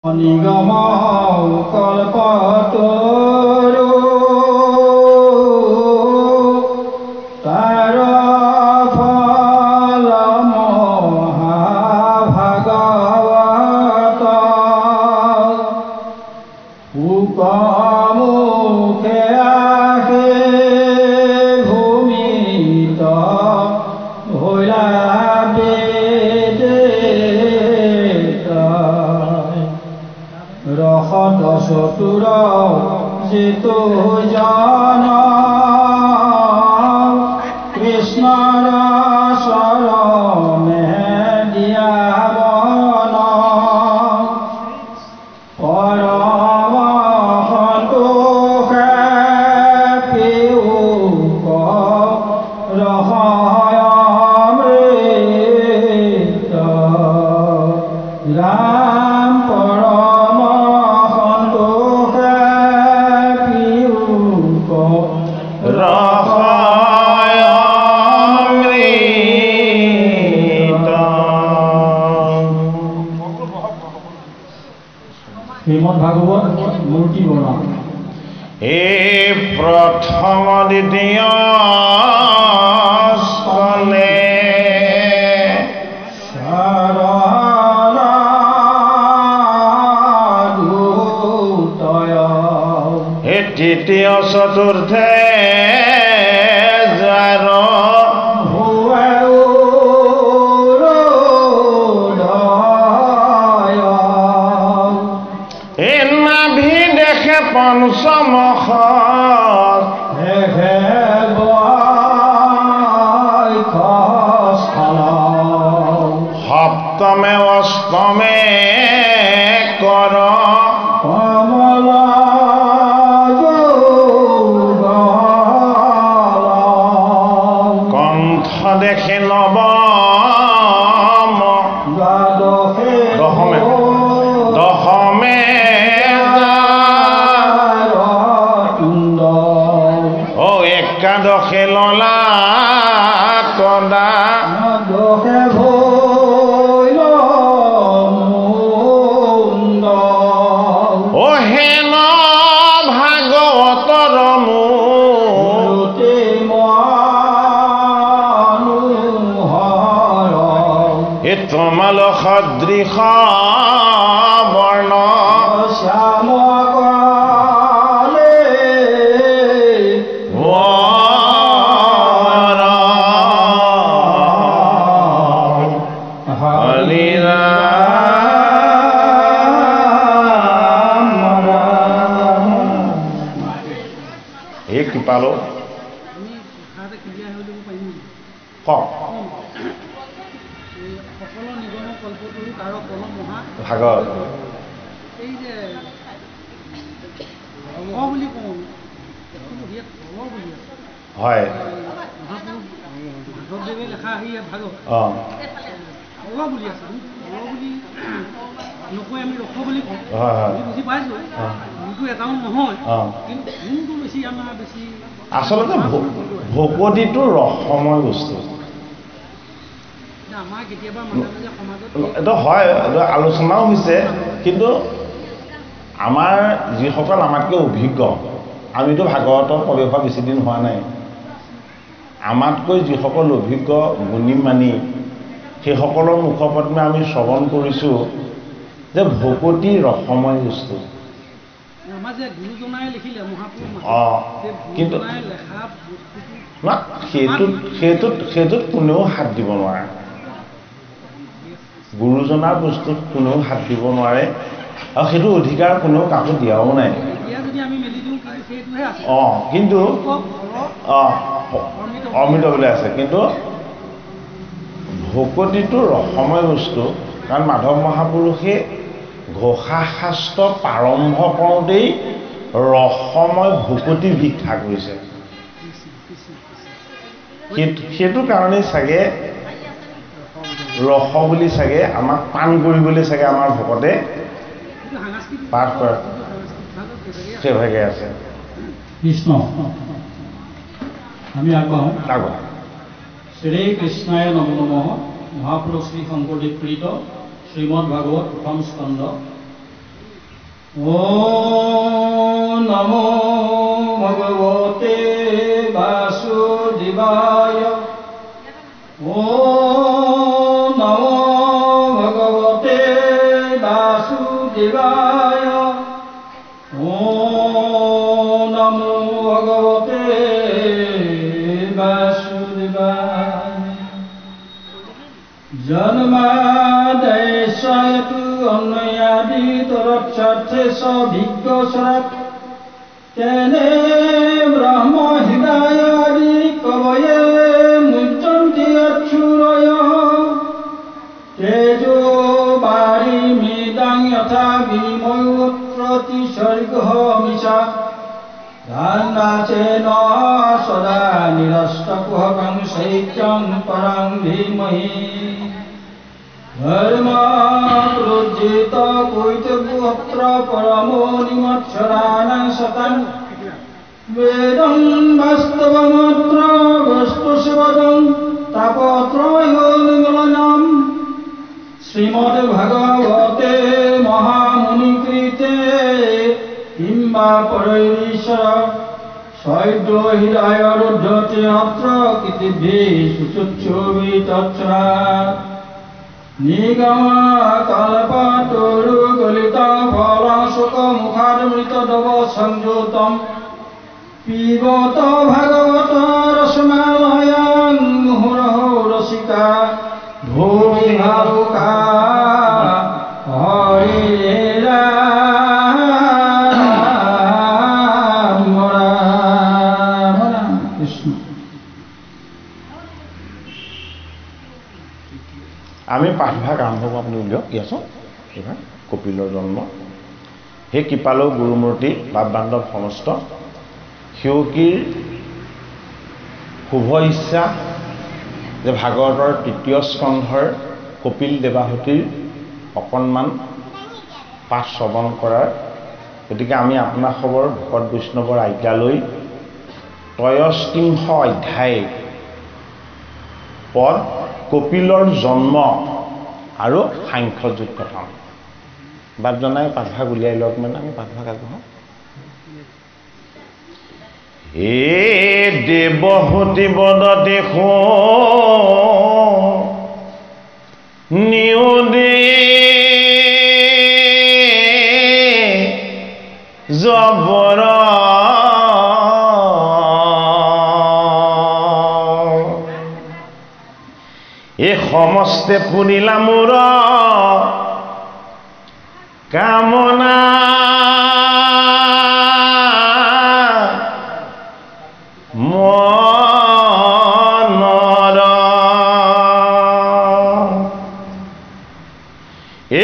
নিগম কল্পতৰু তাৰ ফল মহাভাগবত মুখে আসে ভূমিত ভোলা ৰহত চতুৰ যেতু জন কৃষ্ণৰ চৰণে দিয়া বন পৰম সন্তোষে পিউক ৰসয় অমৃত ৰাম পৰম শ্রীমদ ভাগবত মূর্তি বর্ণন এই প্রথম দ্বিতীয় স্কন্ধে এই তৃতীয় চতুর্থে যার পঞ্চম সপ্তমে অষ্টমে কর কমল কণ্ঠ দেখে নবম দশমে দশমে একাদশে ললা কদা দশে ভৈল মুণ্ড ও হেন ভাগৱতৰ মূৰ্তি মনোহৰ এ তোমাল সদৃশ বৰ্ণ শ্যাম পালো ভাগত হয় নকৈ আমি ৰখ বুলি কওঁ বুজি পাইছোঁ কিন্তু এটাও নহয় কিন্তু কোনটো বেছি আমাৰ বেছি আচলতে ভকতিটো ৰসময় বস্তু আমাৰ কেতিয়াবা মাজে মাজে সমাজত এইটো হয় এইটো আলোচনাও হৈছে কিন্তু আমাৰ যিসকল আমাতকৈ অভিজ্ঞ আমিতো ভাগৱতৰ প্ৰৱেশ হোৱা বেছি দিন হোৱা নাই আমাতকৈ যিসকল অভিজ্ঞ গুণী মানি সেইসকলৰ মুখপদ্মে আমি শ্ৰৱণ কৰিছোঁ যে ভকতি ৰসময় বস্তু কিন্তু না সেইটোত কোনেও হাত দিব নোৱাৰে গুৰুজনাৰ বস্তুত কোনেও হাত দিব নোৱাৰে আৰু সেইটো অধিকাৰ কোনেও কাকো দিয়াও নাই কিন্তু অমৃত বুলি আছে কিন্তু ভকতিটো ৰসময় বস্তু কাৰণ মাধৱ মহাপুৰুষে ঘোষা শাস্ত্ৰ প্ৰাৰম্ভ কৰোঁতেই ৰসময় ভকতি ভিক্ষা কৰিছে সেইটো কাৰণেই চাগে ৰস বুলি চাগে আমাক পাণ কৰিবলৈ চাগে আমাৰ ভকতে পাঠ কৰে সেইভাগে আছে কৃষ্ণ আমি আগবাঢ়ো শ্ৰী কৃষ্ণায় নমো নমঃ মহাপুৰুষ শ্ৰী শংকৰদেৱ প্ৰীত শ্ৰীমদ ভাগৱত প্ৰথম স্কন্ধ ॐ नमो भगवते वासुदेवाय ॐ नमो भगवते वासुदेवाय ॐ नमो भगवते वासुदेवाय जन्मादयस्य तु अन्नयादि तरक्षार्थे सभिज्ञस्वरात् तेने ब्रह्म हृदयादि कवये मुच्यन्ते अक्षुरय तेजो वारिमिदं यथा विमयोत्रतिसर्गः मिषा धान्नाचेन सदा निरस्तकुहकं शैत्यं परं धीमहि धर्मप्रोज्झित कोइतपुत्र परमो निमत्सराणां सतं वेदं वास्तवमत्र वस्तुशिवदं तापत्रयो निर्मलनम् श्रीमद्भगवते महामुनिकृते किंबा परैरीश्वर शैद्यो हृदयरुद्धते अत्र कितिभिः सुचुक्षुभितच्छ्रात् निगमा कल्पतरुगलिता फलशोकमुखादमृतदव संयुतं पिबत भागवत रसमालयं मुहुरहो रसिका भूमि भावुका हरे राम राम कृष्ण। আমি পাঠভাগ আৰম্ভ কৰোঁ। আপুনি উলিয়াওক ইয়াচোন এইভাগ কপিলৰ জন্ম। হে কৃপালু গুৰুমূৰ্তি বাপ বান্ধৱ সমস্ত সেৱকীৰ শুভ ইচ্ছা যে ভাগৱতৰ তৃতীয় স্কন্ধৰ কপিল দেৱাহুতিৰ অকণমান পাঠ শ্ৰৱণ কৰাৰ, গতিকে আমি আপোনাক খবৰ ভকত বৈষ্ণৱৰ আজ্ঞা লৈ ৩৩ অধ্যায় পদ কপিলৰ জন্ম আৰু সাংখ্যযোগ কথন বাদ জনাই পাঠভাগ উলিয়াই লওক। মানে আমি পাঠভাগ আগবঢ়াওঁ। হে দেৱহুতি বদ দেখো নিউদে জবৰ এ সমস্তে পুৰিলা মোৰ কামনা মনৰ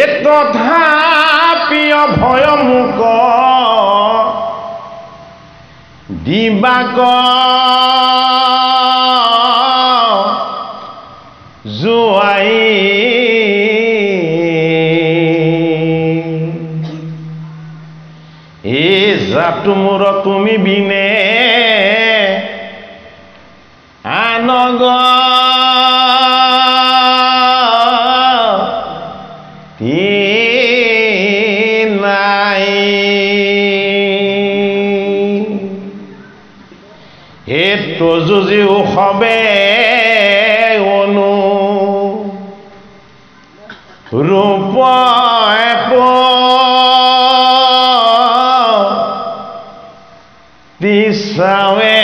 এ তথাপিও ভয় মোক দিবাক জোৱাই এ জাতু মোৰ তুমি বিনে আনগ নাই হে তজুজি উসবে অনু ৰূপ দিছাৱে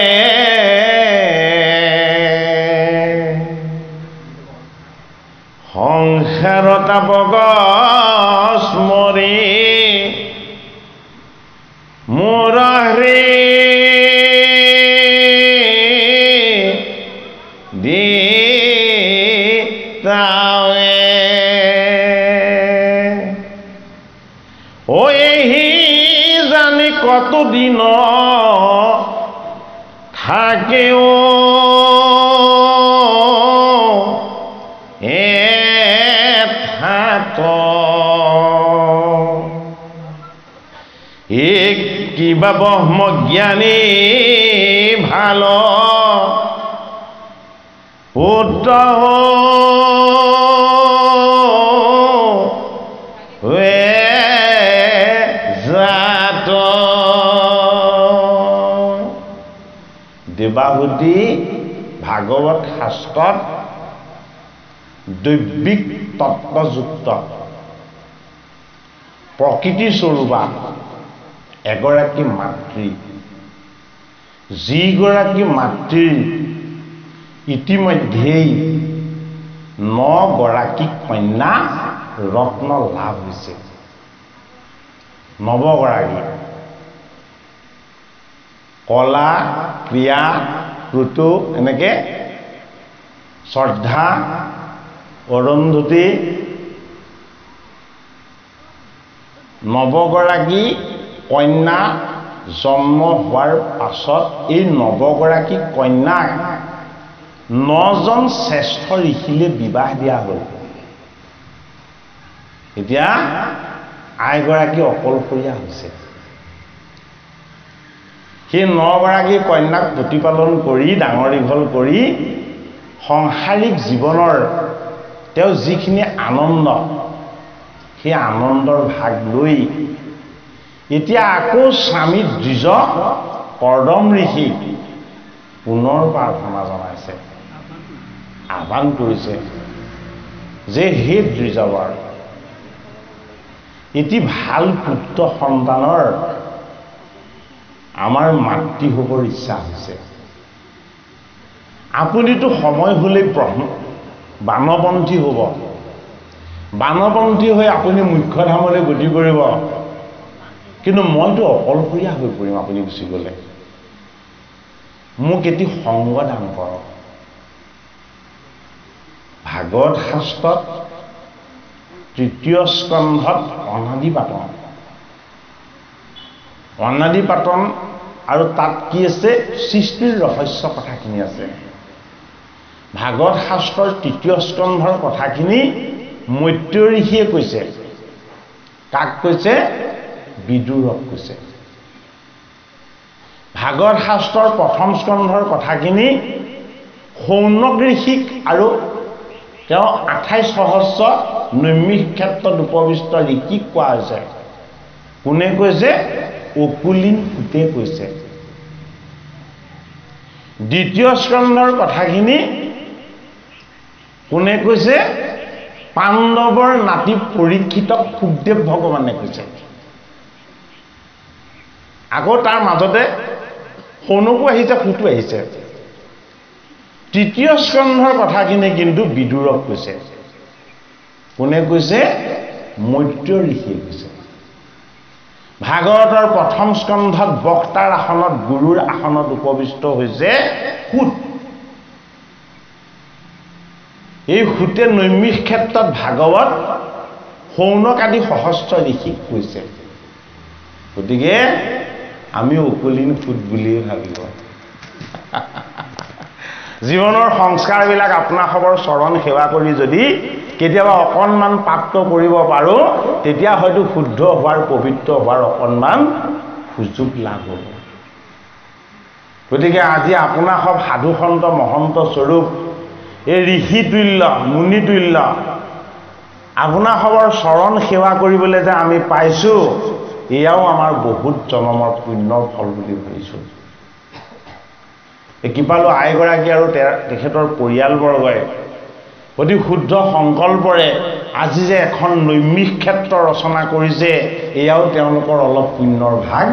সংসাৰ তাপক স্মৰি মোৰ দিতাৱে ও এহি জানি কত দিন থাকেও এক কিবা ব্ৰহ্মজ্ঞানী ভাল পুত্ৰ বিবাহুতি ভাগৱত শাস্ত্ৰত দৈবিক তত্ত্বযুক্ত প্ৰকৃতি স্বৰূপা এগৰাকী মাতৃ, যিগৰাকী মাতৃৰ ইতিমধ্যেই 9 গৰাকী কন্যা ৰত্ন লাভ হৈছে। 9 গৰাকী কলা, প্ৰিয়া, ঋতু, এনেকে শ্ৰদ্ধা, অৰুন্ধতী, 9 গৰাকী কন্যা জন্ম হোৱাৰ পাছত এই 9 গৰাকী কন্যাক 9জন শ্ৰেষ্ঠ ঋষিলে বিবাহ দিয়া হ'ল। এতিয়া আইগৰাকী অকলশৰীয়া হৈছে। সেই 9 গৰাকী কন্যাক প্ৰতিপালন কৰি ডাঙৰ দীঘল কৰি সংসাৰিক জীৱনৰ তেওঁ যিখিনি আনন্দ, সেই আনন্দৰ ভাগ লৈ এতিয়া আকৌ স্বামী দ্বিজ কৰ্দম ঋষি পুনৰ প্ৰাৰ্থনা জনাইছে, আহ্বান কৰিছে যে হে দ্বিজবৰ, এটি ভাল পুত্ৰ সন্তানৰ আমাৰ মাতৃ হ'বৰ ইচ্ছা হৈছে। আপুনিতো সময় হ'লেই বানপন্থী হ'ব। বানপন্থী হৈ আপুনি মুখ্য ধামলৈ গতি কৰিব, কিন্তু মইতো অকলশৰীয়া হৈ পৰিম আপুনি গুচি গ'লে। মোক এটি সংগ দান কৰক। ভাগৱত শাস্ত্ৰত 3য় স্কন্ধত অনাদি পাতন আৰু তাত কি আছে? সৃষ্টিৰ ৰহস্য কথাখিনি আছে। ভাগৱত শাস্ত্ৰৰ 3য় স্কন্ধৰ কথাখিনি মৈত্ৰেয় ঋষিয়ে কৈছে। কাক কৈছে? বিদুৰক কৈছে। ভাগৱত শাস্ত্ৰৰ 1ম স্কন্ধৰ কথাখিনি শৌনক ঋষিক আৰু তেওঁ 28 সহস্ৰ নৈমিষ ক্ষেত্ৰত উপবিষ্ট ঋষিক কোৱা হৈছে। কোনে কৈছে? অকুলিন সুতে কৈছে। 2য় স্কন্ধৰ কথাখিনি কোনে কৈছে? পাণ্ডৱৰ নাতি পৰীক্ষিতক সুখদেৱ ভগৱানে কৈছে। আকৌ তাৰ মাজতে শৌনকো আহিছে, সুতো আহিছে। 3য় স্কন্ধৰ কথাখিনি কিন্তু বিদুৰক কৈছে। কোনে কৈছে? মৈত্ৰেয় ঋষিয়ে কৈছে। ভাগৱতৰ 1ম স্কন্ধত বক্তাৰ আসনত, গুৰুৰ আসনত উপবিষ্ট হৈছে সুত। এই সুতে নৈমিষ ক্ষেত্ৰত ভাগৱত শৌনক আদি সহস্ৰ ঋষিক কৈছে। গতিকে আমি অকুলিন সুত বুলিয়ে ভাবিব। জীৱনৰ সংস্কাৰবিলাক আপোনাসৱৰ চৰণ সেৱা কৰি যদি কেতিয়াবা অকণমান প্ৰাপ্ত কৰিব পাৰোঁ, তেতিয়া হয়তো শুদ্ধ হোৱাৰ, পবিত্ৰ হোৱাৰ অকণমান সুযোগ লাভ হ'ব। গতিকে আজি আপোনাসৱ সাধু সন্ত মহন্ত স্বৰূপ এই ঋষিতুল্য মুনিতুল্য আপোনাসৱৰ চৰণ সেৱা কৰিবলৈ যে আমি পাইছোঁ, এয়াও আমাৰ বহুত জনমৰ পুণ্যৰ ফল বুলি ভাবিছোঁ। কৃপালু আইগৰাকী আৰু তেখেতৰ পৰিয়ালবৰ্গই অতি শুদ্ধ সংকল্পৰে আজি যে এখন নৈমিষ ক্ষেত্ৰ ৰচনা কৰিছে, এয়াও তেওঁলোকৰ অলপ পুণ্যৰ ভাগ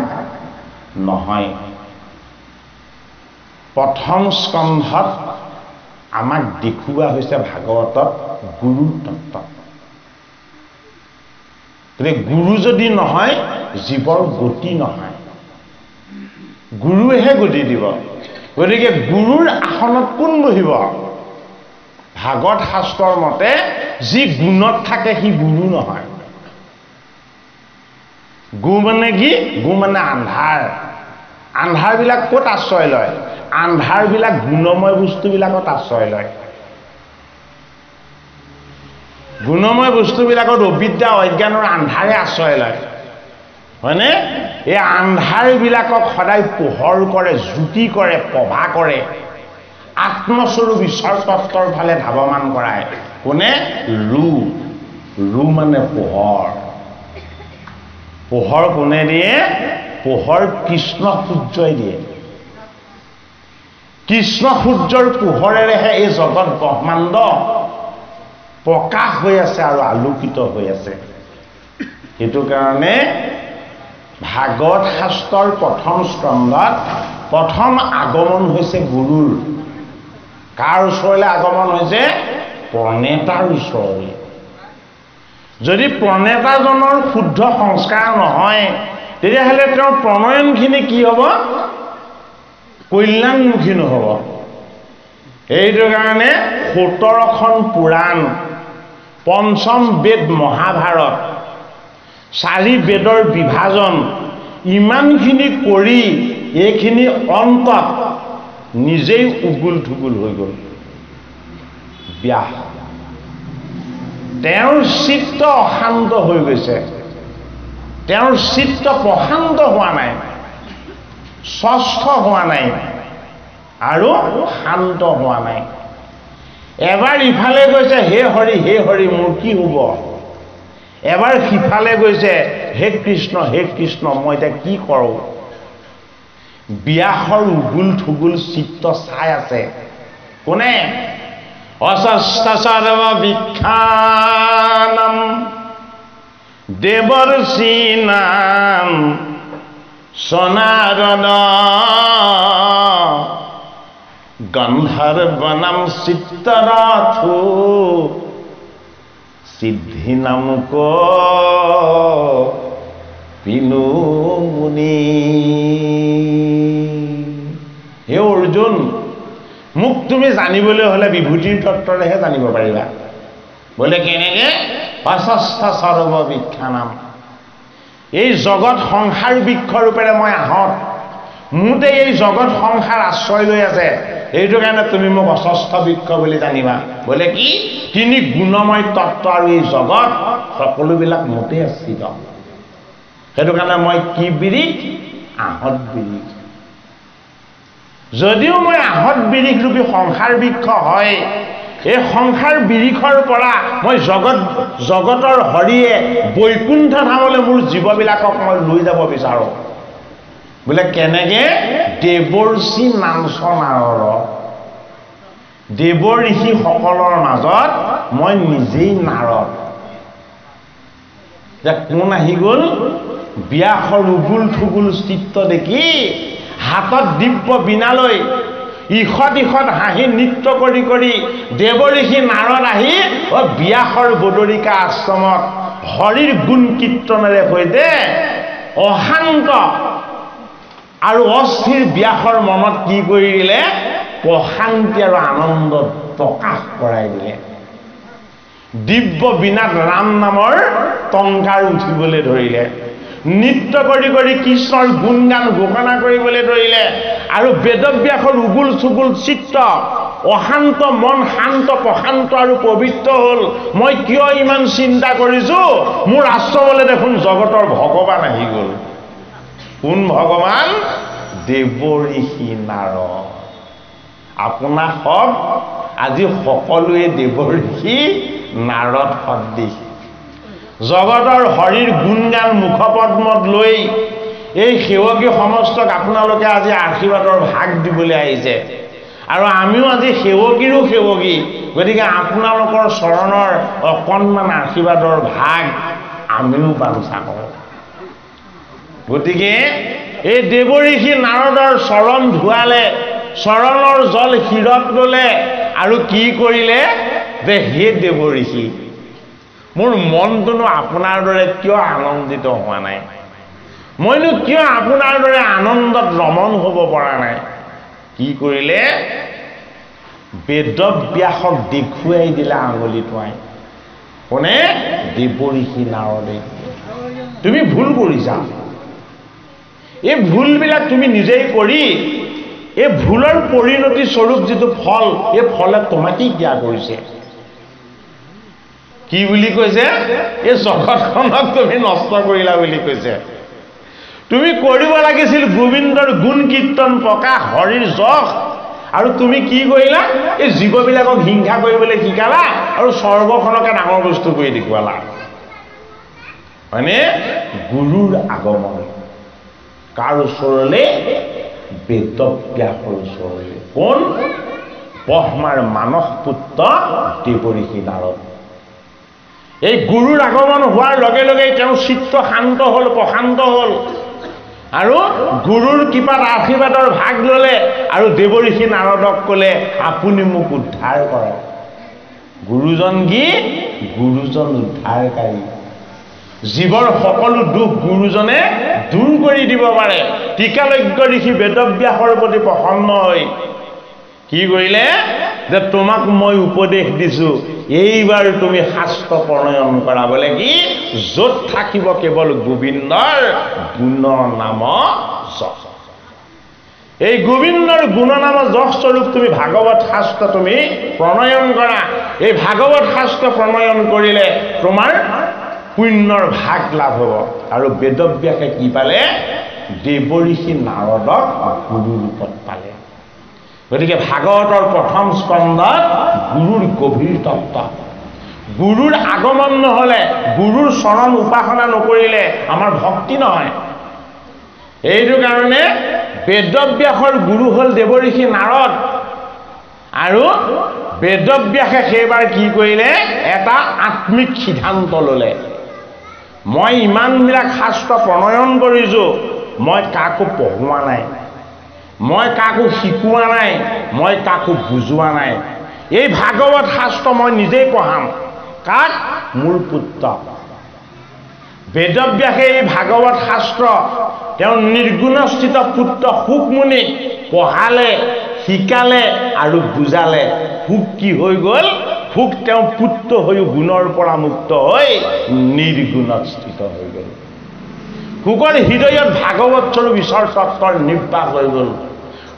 নহয়। 1ম স্কন্ধত আমাক দেখুওৱা হৈছে ভাগৱতত গুৰুৰ তত্ত্ব। গতিকে গুৰু যদি নহয়, জীৱৰ গতি নহয়। গুৰুৱেহে গতি দিব। গতিকে গুৰুৰ আসনত কোন বহিব? ভাগৱত শাস্ত্ৰৰ মতে যি গুণত থাকে সি গুৰু নহয়। গু মানে কি? গু মানে আন্ধাৰ। আন্ধাৰবিলাক ক'ত আশ্ৰয় লয়? আন্ধাৰবিলাক গুণময় বস্তুবিলাকত আশ্ৰয় লয়। গুণময় বস্তুবিলাকত অবিদ্যা অজ্ঞানৰ আন্ধাৰে আশ্ৰয় লয়, হয়নে? এই আন্ধাৰবিলাকক সদায় পোহৰ কৰে, জ্যোতি কৰে, প্ৰভা কৰে, আত্মস্বৰূপ ঈশ্বৰ তত্ত্বৰ ফালে ধাৱমান কৰায়। কোনে? ৰু মানে পোহৰ। পোহৰ কোনে দিয়ে? পোহৰ কৃষ্ণ সূৰ্যই দিয়ে। কৃষ্ণ সূৰ্যৰ পোহৰেৰেহে এই জগত ব্ৰহ্মাণ্ড প্ৰকাশ হৈ আছে আৰু আলোকিত হৈ আছে। সেইটো কাৰণে ভাগৱত শাস্ত্ৰৰ প্ৰথম স্কন্ধত প্ৰথম আগমন হৈছে গুৰুৰ। কাৰ ওচৰলৈ আগমন হৈছে? প্ৰণেতাৰ ওচৰলৈ। যদি প্ৰণেতাজনৰ শুদ্ধ সংস্কাৰ নহয় তেতিয়াহ'লে তেওঁৰ প্ৰণয়নখিনি কি হ'ব? কল্যাণমুখী নহ'ব। এইটো কাৰণে 17খন পুৰাণ, পঞ্চম বেদ মহাভাৰত, 4 বেদৰ বিভাজন, ইমানখিনি কৰি এইখিনি অন্তত নিজেই উগুল থুগুল হৈ গ'ল ব্যাস। তেওঁৰ চিত্ত অশান্ত হৈ গৈছে, তেওঁৰ চিত্ত প্ৰশান্ত হোৱা নাই, স্বস্থ হোৱা নাই আৰু শান্ত হোৱা নাই। এবাৰ ইফালে গৈছে হে হৰি মোৰ কি হ'ব, এবাৰ সিফালে গৈছে হে কৃষ্ণ মই এতিয়া কি কৰোঁ। ব্যাসৰ উগুল থুগুল চিত্ত চাই আছে কোনে? অস্ত সৰ্ববিখ্যানম দেৱৰ্ষি নাম সনাতন গন্ধৰ্বনাম চিত্তৰথো সিদ্ধি নাম পিনু মুনি। হে অৰ্জুন, মোক তুমি জানিবলৈ হ'লে বিভূতিৰ তত্ত্বৰেহে জানিব পাৰিবা। বোলে কেনেকে? অস্ত সৰ্ববিখ্যানম, এই জগত সংসাৰ বৃক্ষ ৰূপেৰে মই আহত, মোতে এই জগত সংসাৰ আশ্ৰয় লৈ আছে, এইটো কাৰণে তুমি মোক অস্ত বৃক্ষ বুলি জানিবা। বোলে কি? 3 গুণময় তত্ত্ব আৰু এই জগত সকলোবিলাক মোতে আশ্ৰিত। সেইটো কাৰণে মই কি বিৰিখ? আহত বিৰিখ। যদিও মই আহত বিৰিখ ৰূপী সংসাৰ বৃক্ষ হয়, এই সংসাৰ বিৰিখৰ পৰা মই জগতৰ হৰিয়ে বৈকুণ্ঠ ধামলৈ মোৰ জীৱবিলাকক মই লৈ যাব বিচাৰোঁ। বোলে কেনেকে? দেৱৰ্ষি নামচ নাৰৰ, দেৱ ঋষিসকলৰ মাজত মই নিজেই নাৰদ। কোন আহি গ'ল? ব্যাসৰ উগুল থুগুল চিত্ত দেখি হাতত দিব্য বীণালৈ ইষত হাঁহি নৃত্য কৰি কৰি দেৱ ঋষি নাৰদ আহি ব্যাসৰ বদৰিকা আশ্ৰমত হৰিৰ গুণ কীৰ্তনেৰে সৈতে অশান্ত আৰু অস্থিৰ ব্যাসৰ মনত কি কৰি দিলে? প্ৰশান্তি আৰু আনন্দ প্ৰকাশ কৰাই দিলে। দিব্য বীণাত ৰাম নামৰ টংকাৰ উঠিবলৈ ধৰিলে, নৃত্য কৰি কৰি কৃষ্ণৰ গুণগান ঘোষণা কৰিবলৈ ধৰিলে, আৰু বেদব্যাসৰ উগুল চুগুল চিত্ত, অশান্ত মন শান্ত প্ৰশান্ত আৰু পবিত্ৰ হ'ল। মই কিয় ইমান চিন্তা কৰিছোঁ? মোৰ আশ্ৰমলৈ দেখোন জগতৰ ভগৱান আহি গ'ল। কোন ভগৱান? দেৱ ঋষি নাৰদ। আপোনাক হওক আজি সকলোৱে দেৱ ঋষি নাৰদ সদৃশ। জগতৰ হৰিৰ গুণগান মুখপদ্মত লৈ এই সেৱকী সমস্তক আপোনালোকে আজি আশীৰ্বাদৰ ভাগ দিবলৈ আহিছে, আৰু আমিও আজি সেৱকীৰো সেৱকী, গতিকে আপোনালোকৰ চৰণৰ অকণমান আশীৰ্বাদৰ ভাগ আমিও বাঞ্ছা কৰোঁ। গতিকে এই দেৱ ঋষি নাৰদৰ চৰণ ধুৱালে, চৰণৰ জল শিৰত ল'লে, আৰু কি কৰিলে? যে হে দেৱ ঋষি, মোৰ মনটোনো আপোনাৰ দৰে কিয় আনন্দিত হোৱা নাই? মইনো কিয় আপোনাৰ দৰে আনন্দত ৰমণ হ'ব পৰা নাই? কি কৰিলে? বেদব্যাসক দেখুৱাই দিলে আঙুলি টোৱাই। কোনে? দেৱ ঋষি নাৰদে। তুমি ভুল কৰিছা, এই ভুলবিলাক তুমি নিজেই কৰি এই ভুলৰ পৰিণতি স্বৰূপ যিটো ফল, এই ফলে তোমাকেই দিয়া কৰিছে। কি বুলি কৈছে? এই জগতখনক তুমি নষ্ট কৰিলা বুলি কৈছে। তুমি কৰিব লাগিছিল গোবিন্দৰ গুণ কীৰ্তন প্ৰকাশ, হৰিৰ যশ, আৰু তুমি কি কৰিলা? এই জীৱবিলাকক হিংসা কৰিবলৈ শিকালা আৰু স্বৰ্গখনকে ডাঙৰ বস্তু কৰি দেখুৱালা। মানে গুৰুৰ আগমন কাৰ ওচৰলৈ? বেদব্যাসৰ ওচৰলৈ। কোন? ব্ৰহ্মাৰ মানস পুত্ৰ দেৱঋষি নাৰদ। এই গুৰুৰ আগমন হোৱাৰ লগে লগে তেওঁ চিত্ত শান্ত হ'ল, প্ৰশান্ত হ'ল আৰু গুৰুৰ কৃপাত আশীৰ্বাদৰ ভাগ ল'লে আৰু দেৱঋষি নাৰদক ক'লে আপুনি মোক উদ্ধাৰ কৰক। গুৰুজন কি? গুৰুজন উদ্ধাৰকাৰী। জীৱৰ সকলো দুখ গুৰুজনে দূৰ কৰি দিব পাৰে। টিকালজ্ঞ ঋষি বেদব্যাসৰ প্ৰতি প্ৰসন্ন হৈ কি কৰিলে যে তোমাক মই উপদেশ দিছো, এইবাৰ তুমি শাস্ত্ৰ প্ৰণয়ন কৰা। বোলে কি? য'ত থাকিব কেৱল গোবিন্দৰ গুণ নাম যশ। এই গোবিন্দৰ গুণ নাম যশ স্বৰূপ তুমি ভাগৱত শাস্ত্ৰ তুমি প্ৰণয়ন কৰা। এই ভাগৱত শাস্ত্ৰ প্ৰণয়ন কৰিলে তোমাৰ পুণ্যৰ ভাগ লাভ হ'ব। আৰু বেদব্যাসে কি পালে? দেৱঋষি নাৰদক গুৰু ৰূপত পালে। গতিকে ভাগৱতৰ প্ৰথম স্কন্ধত গুৰুৰ গভীৰ তত্ত্ব। গুৰুৰ আগমন নহ'লে, গুৰুৰ চৰণ উপাসনা নকৰিলে আমাৰ ভক্তি নহয়। এইটো কাৰণে বেদব্যাসৰ গুৰু হ'ল দেৱঋষি নাৰদ। আৰু বেদব্যাসে সেইবাৰ কি কৰিলে? এটা আত্মিক সিদ্ধান্ত ল'লে। মই ইমানবিলাক শাস্ত্ৰ প্ৰণয়ন কৰিছোঁ, মই কাকো পঢ়োৱা নাই, মই কাকো শিকোৱা নাই, মই কাকো বুজোৱা নাই। এই ভাগৱত শাস্ত্ৰ মই নিজেই পঢ়াম। কাক? মোৰ পুত্ৰ বেদব্যাসে এই ভাগৱত শাস্ত্ৰ তেওঁ নিৰ্গুণস্থিত পুত্ৰ শুকমুনিক পঢ়ালে, শিকালে আৰু বুজালে। শুক কি হৈ গ'ল? শুক তেওঁ পুত্ৰ হৈ গুণৰ পৰা মুক্ত হৈ নিৰ্গুণত স্থিত হৈ গ'ল। শুকৰ হৃদয়ত ভাগৱত স্বৰূপ ঈশ্বৰ তত্ত্বৰ নিৰ্বাস হৈ গ'ল।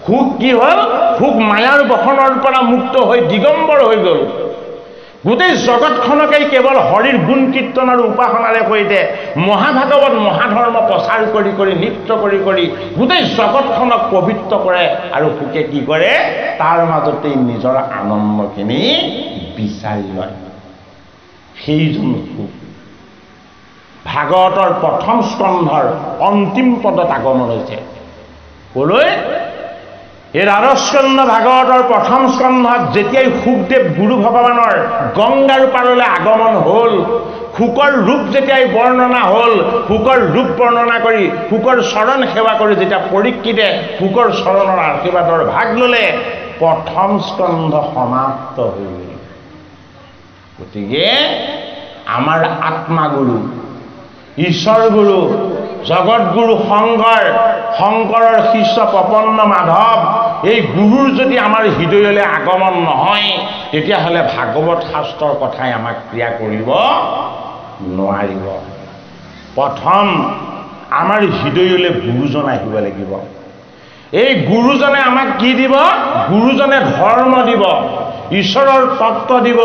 শুক কি হ'ল? শুক মায়াৰ বসনৰ পৰা মুক্ত হৈ দিগম্বৰ হৈ গ'ল। গোটেই জগতখনকেই কেৱল হৰিৰ গুণ কীৰ্তন আৰু উপাসনাৰে সৈতে মহাভাগৱত মহাধৰ্ম প্ৰচাৰ কৰি কৰি নৃত্য কৰি কৰি গোটেই জগতখনক পবিত্ৰ কৰে। আৰু শুকে কি কৰে? তাৰ মাজতেই নিজৰ আনন্দখিনি বিচাৰি লয়। সেইজন শুক ভাগৱতৰ প্ৰথম স্কন্ধৰ অন্তিম পদত আগমন হৈছে। ক'লৈ? এই দ্বাদশস্কন্ধ ভাগৱতৰ প্ৰথম স্কন্ধত যেতিয়াই শুকদেৱ গুৰু ভগৱানৰ গংগাৰ পাৰলৈ আগমন হ'ল, শুকৰ ৰূপ যেতিয়াই বৰ্ণনা হ'ল, শুকৰ ৰূপ বৰ্ণনা কৰি শুকৰ চৰণ সেৱা কৰি যেতিয়া পৰীক্ষিতে শুকৰ চৰণৰ আশীৰ্বাদৰ ভাগ ল'লে, প্ৰথম স্কন্ধ সমাপ্ত হৈ গ'ল। গতিকে আমাৰ আত্মাগুৰু, ঈশ্বৰ গুৰু, জগতগুৰু শংকৰৰ শিষ্য প্ৰপন্ন মাধৱ, এই গুৰুৰ যদি আমাৰ হৃদয়লৈ আগমন নহয়, তেতিয়াহ'লে ভাগৱত শাস্ত্ৰৰ কথাই আমাক ক্ৰিয়া কৰিব নোৱাৰিব। প্ৰথম আমাৰ হৃদয়লৈ গুৰুজন আহিব লাগিব। এই গুৰুজনে আমাক কি দিব? গুৰুজনে ধৰ্ম দিব, ঈশ্বৰৰ তত্ত্ব দিব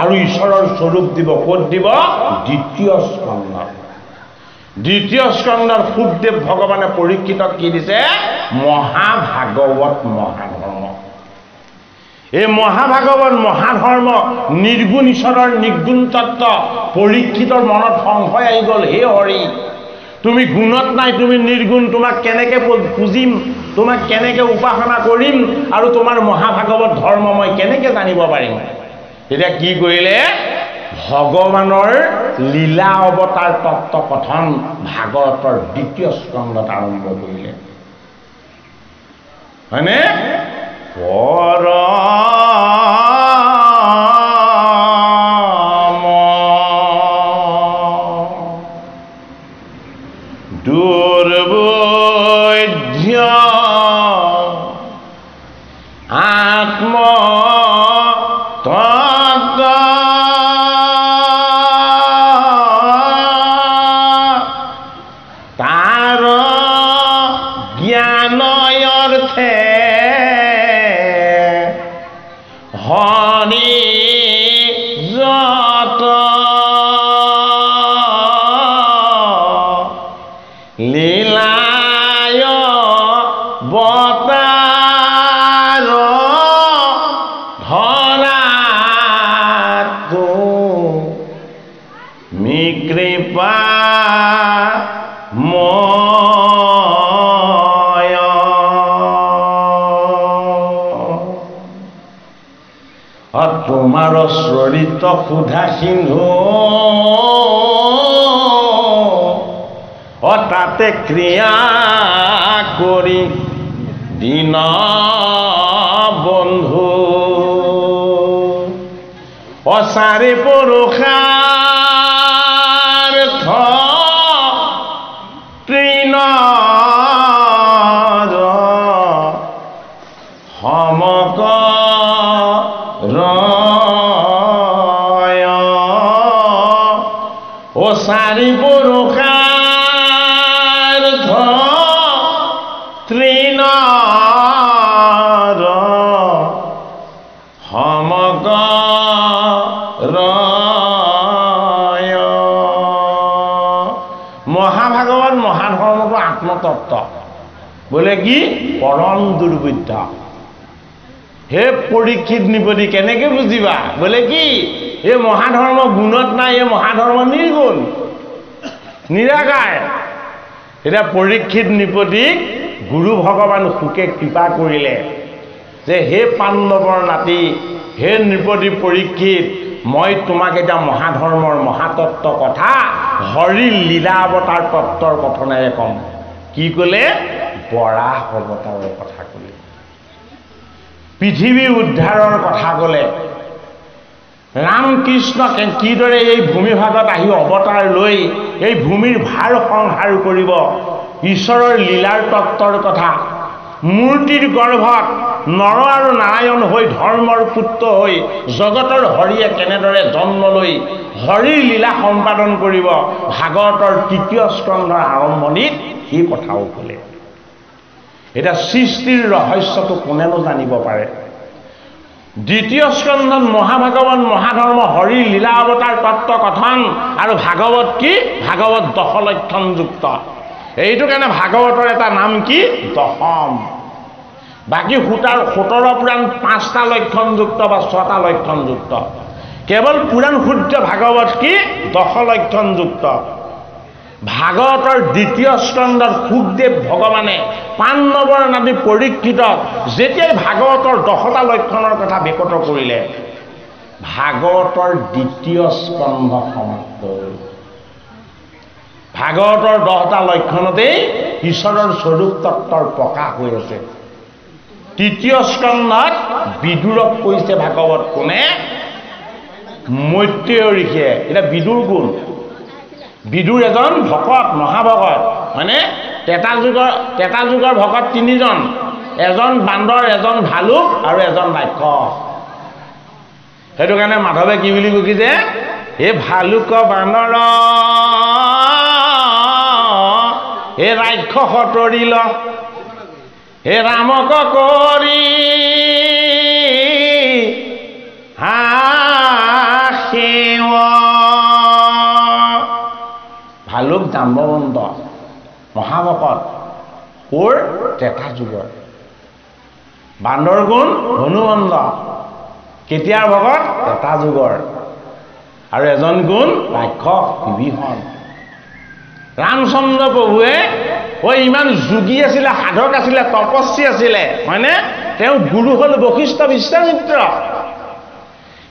আৰু ঈশ্বৰৰ স্বৰূপ দিব। ক'ত দিব? দ্বিতীয় স্কন্ধত। দ্বিতীয় স্কন্ধৰ শুকদেৱ ভগৱানে পৰীক্ষিতক কি দিছে? মহাভাগৱত মহাধৰ্ম। এই মহাভাগৱত মহাধৰ্ম নিৰ্গুণ ঈশ্বৰৰ নিৰ্গুণ তত্ত্ব পৰীক্ষিতৰ মনত সংশয় আহি গ'ল। হে হৰি, তুমি গুণত নাই, তুমি নিৰ্গুণ, তোমাক কেনেকৈ পুজিম, তোমাক কেনেকৈ উপাসনা কৰিম আৰু তোমাৰ মহাভাগৱত ধৰ্ম মই কেনেকৈ জানিব পাৰিম? তেতিয়া কি কৰিলে? ভগৱানৰ লীলা অৱতাৰ তত্ত্ব কথন ভাগৱতৰ দ্বিতীয় স্কন্ধত আৰম্ভ কৰিলে। হয়নে? দুৰ্বোধ্য আত্ম তাৰ জ্ঞানয়ৰ্থে হৰি যত লীলায় বতাৰ ধৰাতো মি কৃপা ময় তোমাৰ চৰিত সুধা সিন্ধু তাতে ক্ৰিয়া কৰি দিন বন্ধু অচাৰি পুৰুষাৰ্থ তৃণ সমক ৰয় অচাৰি পুৰুষাৰ্থ তৃণ সমক ৰয় মহাভাগৱত মহাধৰ্মটো আত্মতত্ত্ব বোলে কি পৰম দুৰ্বোধ্য হে পৰীক্ষিত নিপতি কেনেকে বুজিবা বোলে কি এই মহাধৰ্ম গুণত নাই এই মহাধৰ্ম নিৰ্গুণ নিৰাকাৰ এটা পৰীক্ষিত নিপতিক গুৰু ভগৱান সুকে কৃপা কৰিলে যে হে পাণ্ডৱৰ নাতি হে নৃপতি পৰীক্ষিত মই তোমাক এটা মহাধৰ্মৰ মহাতত্ত্ব কথা হৰি লীলা অৱতাৰ তত্ত্বৰ কথনেৰে কম কি ক'লে বৰাহ অৱতাৰৰ কথা ক'লে পৃথিৱী উদ্ধাৰৰ কথা ক'লে ৰামকৃষ্ণ কিদৰে এই ভূমিভাগত আহি অৱতাৰ লৈ এই ভূমিৰ ভাৰ সংহাৰ কৰিব ঈশ্বৰৰ লীলাৰ তত্ত্বৰ কথা মূৰ্তিৰ গৰ্ভত নৰ আৰু নাৰায়ণ হৈ ধৰ্মৰ পুত্ৰ হৈ জগতৰ হৰিয়ে কেনেদৰে জন্ম লৈ হৰিৰ লীলা সম্পাদন কৰিব ভাগৱতৰ তৃতীয় স্কন্ধৰ আৰম্ভণিত সেই কথাও ক'লে এতিয়া সৃষ্টিৰ ৰহস্যটো কোনেনো জানিব পাৰে দ্বিতীয় স্কন্ধত মহাভাগৱত মহাধৰ্ম হৰি লীলা অৱতাৰ তত্ত্ব কথন আৰু ভাগৱত কি ভাগৱত দশলক্ষণযুক্ত এইটো কাৰণে ভাগৱতৰ এটা নাম কি দশম বাকি 17 পুৰাণ 5টা লক্ষণযুক্ত বা 6টা লক্ষণযুক্ত কেৱল পুৰাণ শুদ্ধ ভাগৱত কি দশলক্ষণযুক্ত ভাগৱতৰ দ্বিতীয় স্কন্ধত সুখদেৱ ভগৱানে পাণ্ডৱৰ নাতি পৰীক্ষিতক যেতিয়াই ভাগৱতৰ 10টা লক্ষণৰ কথা বিকট কৰিলে ভাগৱতৰ দ্বিতীয় স্কন্ধ সমাপ্ত হ'ল ভাগৱতৰ 10টা লক্ষণতেই ঈশ্বৰৰ স্বৰূপ তত্ত্বৰ প্ৰকাশ হৈ আছে তৃতীয় স্কন্ধত বিদুৰক কৈছে ভাগৱত কোনে মৈত্ৰেয় ঋষিয়ে এটা বিদুৰ গুণ বিদুৰ এজন ভকত মহাভকত মানে তেতা যুগৰ ভকত 3জন এজন বান্দৰ এজন ভালুক আৰু এজন ৰাক্ষস সেইটো কাৰণে মাধৱে কি বুলি কৈছে এই ভালুক বান্দৰ এই ৰাক্ষস তৰিল হে ৰামক কৰি হাসেৱ ভালুক জাম্বৱন্ত মহাভকত কোৰ তেতা যুগৰ বান্দৰ গুণ হনুমন্ত কেতিয়াৰ ভকত তেতা যুগৰ আৰু এজন গুণ ৰাক্ষস বিভীষণ ৰামচন্দ্ৰ প্ৰভুৱে ইমান যোগী আছিলে সাধক আছিলে তপস্বী আছিলে হয়নে তেওঁ গুৰু হ'ল বশিষ্ঠ বিশ্বামিত্ৰ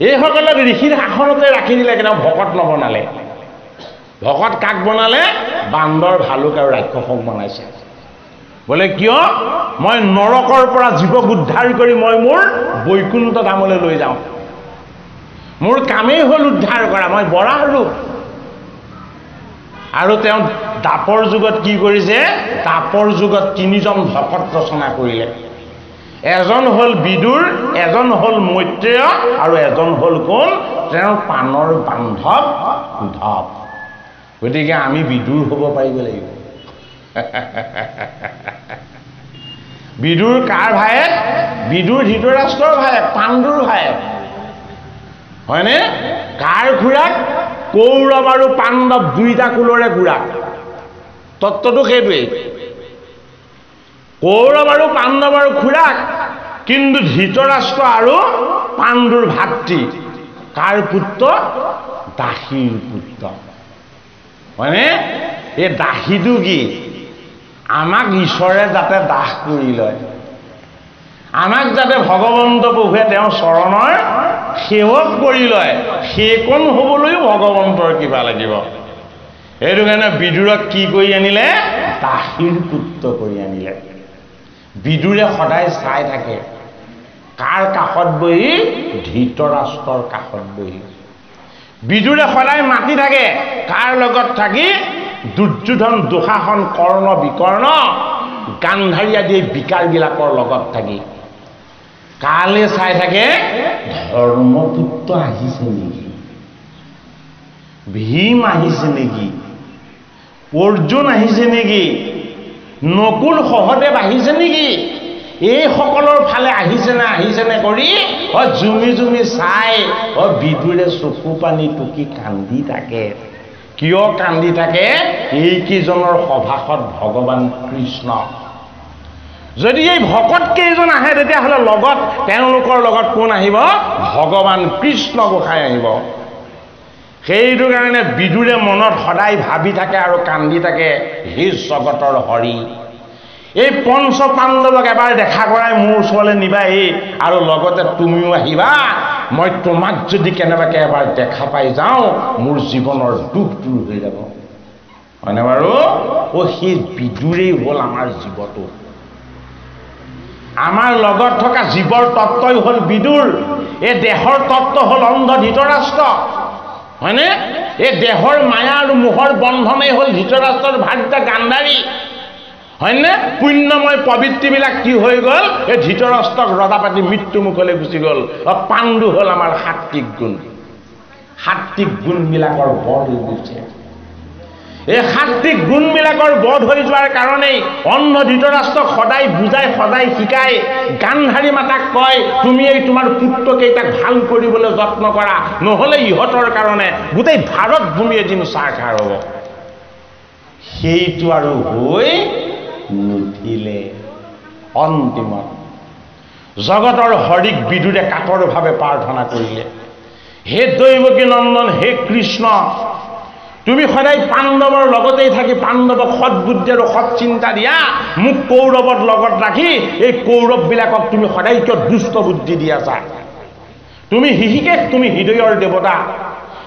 এইসকলক ঋষিৰ আসনতে ৰাখি দিলে কিন্তু ভকত নবনালে ভকত কাক বনালে বান্দৰ ভালুক আৰু ৰাক্ষসক বনাইছে বোলে কিয় মই নৰকৰ পৰা জীৱক উদ্ধাৰ কৰি মই মোৰ বৈকুণ্ঠ ধামলৈ লৈ যাওঁ মোৰ কামেই হ'ল উদ্ধাৰ কৰা মই বৰাহ ৰূপ আৰু তেওঁ দাপৰ যুগত কি কৰিছে দাপৰ যুগত 3জন ভকত ৰচনা কৰিলে এজন হ'ল বিদুৰ এজন হ'ল মৈত্ৰেয় আৰু এজন হ'ল কোন তেওঁৰ পানৰ বান্ধৱ উদ্ধৱ গতিকে আমি বিদুৰ হ'ব পাৰিব লাগিব বিদুৰ কাৰ ভায়েক বিদুৰ ধৃতৰাষ্ট্ৰৰ ভায়েক পাণ্ডুৰ ভায়েক হয়নে কাৰ খুৰাক কৌৰৱ আৰু পাণ্ডৱ দুইটা কুলৰে খুৰাক তত্ত্বটো সেইটোৱেই কৌৰৱ আৰু পাণ্ডৱৰ খুৰাক কিন্তু ধৃতৰাষ্ট্ৰ আৰু পাণ্ডুৰ ভাতৃ কাৰ পুত্ৰ দাসীৰ পুত্ৰ হয়নে এই দাসীটো কি আমাক ঈশ্বৰে যাতে দাস কৰি লয় আমাক যাতে ভগৱন্ত প্ৰভুৱে তেওঁৰ চৰণৰ সেৱক কৰি লয় সেইকণ হ'বলৈও ভগৱন্তৰ কিবা লাগিব এইটো কাৰণে বিদুৰক কি কৰি আনিলে দাসীৰ পুত্ৰ কৰি আনিলে বিদুৰে সদায় চাই থাকে কাৰ কাষত বহি ধৃতৰাষ্ট্ৰৰ কাষত বহি বিদুৰে সদায় মাতি থাকে কাৰ লগত থাকি দুৰ্যোধন দুঃশাসন কৰ্ণ বিকৰ্ণ গান্ধাৰী আদি বিকাৰবিলাকৰ লগত থাকি কালে চাই থাকে ধৰ্মপুত্ৰ আহিছে নেকি ভীম আহিছে নেকি অৰ্জুন আহিছে নেকি নকুল সহদেৱ আহিছে নেকি এই সকলৰ ফালে আহিছে নে কৰি জুমি জুমি চাই বিদুৰে চকু পানী টুকি কান্দি থাকে কিয় কান্দি থাকে এইকেইজনৰ সভাসদ ভগৱান কৃষ্ণ যদি এই ভকত কেইজন আহে তেতিয়াহ'লে লগত তেওঁলোকৰ লগত কোন আহিব ভগৱান কৃষ্ণ গোসাঁই আহিব সেইটো কাৰণে বিদুৰে মনত সদায় ভাবি থাকে আৰু কান্দি থাকে হে জগতৰ হৰি এই পঞ্চ পাণ্ডৱক এবাৰ দেখা কৰাই মোৰ ওচৰলৈ নিবাহি আৰু লগতে তুমিও আহিবা মই তোমাক যদি কেনেবাকৈ এবাৰ দেখা পাই যাওঁ মোৰ জীৱনৰ দুখ দূৰ হৈ যাব হয়নে বাৰু সেই বিদুৰেই হ'ল আমাৰ জীৱটো আমাৰ লগত থকা জীৱৰ তত্ত্বই হ'ল বিদুৰ এই দেহৰ তত্ত্ব হ'ল অন্ধ ধৃতৰাষ্ট্ৰ হয়নে এই দেহৰ মায়া আৰু মোহৰ বন্ধনেই হ'ল ধৃতৰাষ্ট্ৰৰ ভাৰ্যা গান্ধাৰী হয়নে পুণ্যময় পবিত্ৰবিলাক কি হৈ গ'ল এই ধৃতৰাষ্ট্ৰক ৰজা পাতি মৃত্যু মুখলৈ গুচি গ'ল পাণ্ডু হ'ল আমাৰ সাত্বিক গুণবিলাকৰ বধ হৈ গৈছে এই সাত্বিক গুণবিলাকৰ বধ হৈ যোৱাৰ কাৰণেই অন্ধ ধৃতৰাষ্ট্ৰক সদায় বুজাই সদায় শিকায় গান্ধাৰী মাতাক কয় তুমি এই তোমাৰ পুত্ৰকেইটাক ভাল কৰিবলৈ যত্ন কৰা নহ'লে ইহঁতৰ কাৰণে গোটেই ভাৰত ভূমি এদিন চাৰখাৰ হ'ব সেইটো আৰু হৈ নুঠিলে অন্তিমত জগতৰ হৰিক বিদুৰে কাতৰভাৱে প্ৰাৰ্থনা কৰিলে হে দৈৱকী নন্দন হে কৃষ্ণ তুমি সদায় পাণ্ডৱৰ লগতেই থাকি পাণ্ডৱক সৎবুদ্ধি আৰু সৎ চিন্তা দিয়া মোক কৌৰৱৰ লগত ৰাখি এই কৌৰৱবিলাকক তুমি সদায় কিয় দুষ্ট বুদ্ধি দি আছা তুমি হিহিকেশ তুমি হৃদয়ৰ দেৱতা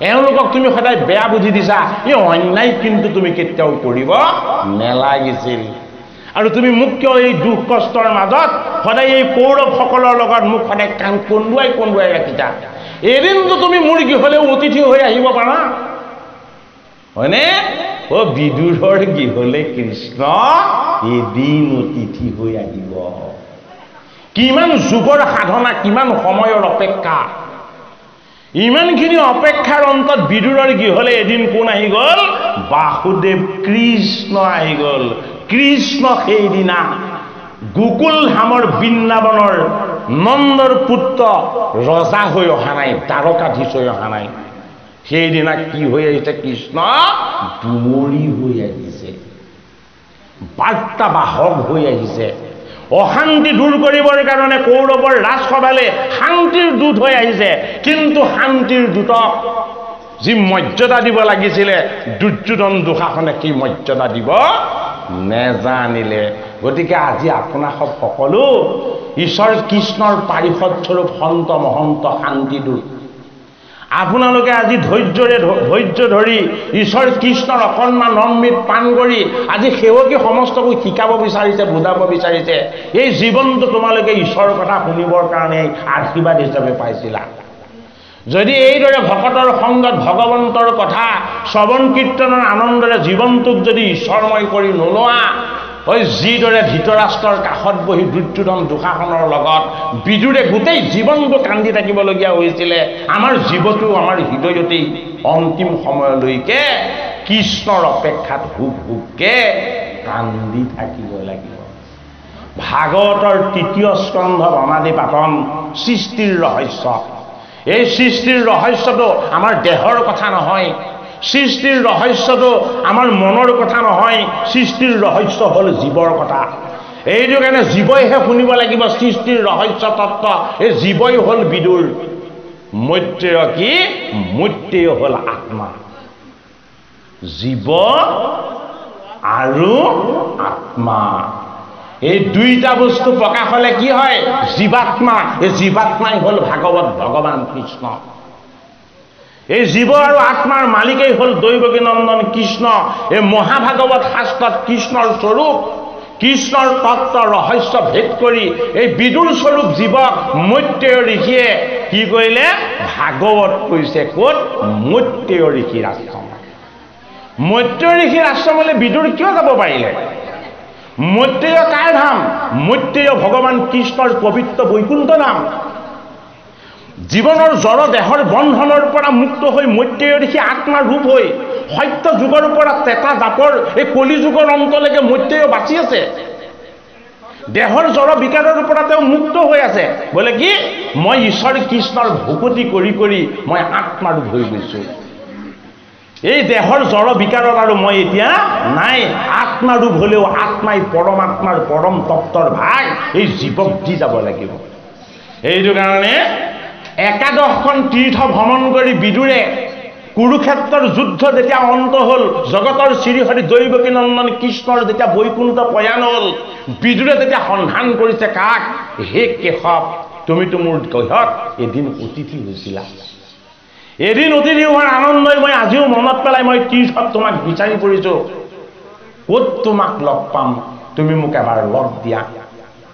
এওঁলোকক তুমি সদায় বেয়া বুদ্ধি দিছা এই অন্যায় কিন্তু তুমি কেতিয়াও কৰিব নেলাগিছিল আৰু তুমি মোক কিয় এই দুখ কষ্টৰ মাজত সদায় এই কৌৰৱসকলৰ লগত মোক সদায় কাণ কন্দুৱাই ৰাখিছা এদিনতো তুমি মোৰ গৃহলৈ অতিথি হৈ আহিব পাৰা হয়নে বিদুৰৰ গৃহলৈ কৃষ্ণ এদিন অতিথি হৈ আহিব কিমান যুগৰ সাধনা কিমান সময়ৰ অপেক্ষা ইমানখিনি অপেক্ষাৰ অন্তত বিদুৰৰ গৃহলৈ এদিন কোন আহি গ'ল বাসুদেৱ কৃষ্ণ আহি গ'ল কৃষ্ণ সেইদিনা গোকুল ধামৰ বৃন্দাবনৰ নন্দৰ পুত্ৰ ৰজা হৈ অহা নাই দ্বাৰকাধীশ হৈ অহা নাই সেইদিনা কি হৈ আহিছে কৃষ্ণ ডুমৰি হৈ আহিছে বাৰ্তাবাহক হৈ আহিছে অশান্তি দূৰ কৰিবৰ কাৰণে কৌৰৱৰ ৰাজসভালৈ শান্তিৰ দূত হৈ আহিছে কিন্তু শান্তিৰ দূতক যি মৰ্যাদা দিব লাগিছিলে দুৰ্যোধন দুঃশাসনে কি মৰ্যাদা দিব নেজানিলে গতিকে আজি আপোনাসৱ সকলো ঈশ্বৰ কৃষ্ণৰ পাৰিষদস্বৰূপ সন্ত মহন্ত শান্তিদূত আপোনালোকে আজি ধৈৰ্য ধৰি ঈশ্বৰ কৃষ্ণৰ অকণমান অমৃত পান কৰি আজি সেৱকী সমস্তকো শিকাব বিচাৰিছে বুজাব বিচাৰিছে এই জীৱনটো তোমালোকে ঈশ্বৰৰ কথা শুনিবৰ কাৰণে আশীৰ্বাদ হিচাপে পাইছিলা যদি এইদৰে ভকতৰ সংগত ভগৱন্তৰ কথা শ্ৰৱণ কীৰ্তনৰ আনন্দৰে জীৱনটোক যদি ঈশ্বৰময় কৰি নোলোৱা যিদৰে ধৃতৰাষ্ট্ৰৰ কাষত বহি দুৰ্যোধন দুঃশাসনৰ লগত বিদুৰে গোটেই জীৱনটো কান্দি থাকিবলগীয়া হৈছিলে আমাৰ জীৱটো আমাৰ হৃদয়তেই অন্তিম সময়লৈকে কৃষ্ণৰ অপেক্ষাত হুককে কান্দি থাকিব লাগিব ভাগৱতৰ তৃতীয় স্কন্ধ অনাদি পাতন সৃষ্টিৰ ৰহস্য এই সৃষ্টিৰ ৰহস্যটো আমাৰ দেহৰ কথা নহয় সৃষ্টিৰ ৰহস্যটো আমাৰ মনৰ কথা নহয় সৃষ্টিৰ ৰহস্য হ'ল জীৱৰ কথা এইটো কাৰণে জীৱইহে শুনিব লাগিব সৃষ্টিৰ ৰহস্য তত্ত্ব এই জীৱই হ'ল বিদুৰ মৈত্ৰেয় কি মৈত্ৰেয় হ'ল আত্মা জীৱ আৰু আত্মা এই দুইটা বস্তু প্ৰকাশ হলে কি হয় জীৱাত্মা এই জীৱাত্মাই হল ভাগৱত ভগৱান কৃষ্ণ এই জীৱ আৰু আত্মাৰ মালিকেই হল দৈৱকী নন্দন কৃষ্ণ এই মহাভাগৱত শাস্ত্ৰত কৃষ্ণৰ স্বৰূপ কৃষ্ণৰ তত্ত্ব ৰহস্য ভেদ কৰি এই বিদুৰ স্বৰূপ জীৱক মৈত্ৰেয় ঋষিয়ে কি কৰিলে ভাগৱত কৈছে ক'ত মৈত্ৰেয় ঋষিৰ আশ্ৰম মৈত্ৰেয় ঋষিৰ আশ্ৰমলৈ বিদুৰ কিয় যাব পাৰিলে মৈত্ৰেয় কাৰ ধাম মৈত্ৰেয় ভগৱান কৃষ্ণৰ পবিত্ৰ বৈকুণ্ঠ ধাম জীৱনৰ জড় দেহৰ বন্ধনৰ পৰা মুক্ত হৈ মৈত্ৰেয় ঋষি আত্মাৰ ৰূপ হৈ সত্য যুগৰ পৰা তেতা জাপৰ এই কলি যুগৰ অন্তলৈকে মৈত্ৰেয় বাচি আছে দেহৰ জড় বিকাৰৰ পৰা তেওঁ মুক্ত হৈ আছে বোলে কি মই ঈশ্বৰ কৃষ্ণৰ ভকতি কৰি কৰি মই আত্মাৰ ৰূপ হৈ গৈছো এই দেহৰ জড় বিকাৰৰ আৰু মই এতিয়া নাই আত্মাৰূপ হলেও আত্মাই পৰমাত্মাৰ পৰম তত্ত্বৰ ভাগ এই জীৱক দি যাব লাগিব এইটো কাৰণে একাদশখন তীৰ্থ ভ্ৰমণ কৰি বিদুৰে কুৰুক্ষেত্ৰৰ যুদ্ধ যেতিয়া অন্ত হল জগতৰ শ্ৰীহৰি দৈৱকী নন্দন কৃষ্ণৰ যেতিয়া বৈকুণ্ঠ প্ৰয়াণ হল বিদুৰে তেতিয়া সন্ধান কৰিছে কাক হে কেশৱ তুমিতো মোৰ গৃহত এদিন অতিথি হৈছিলা এদিন অতিথি হোৱাৰ আনন্দই মই আজিও মনত পেলাই মই তীৰ্থত তোমাক বিচাৰি পৰিছো ক'ত তোমাক লগ পাম তুমি মোক এবাৰ লগ দিয়া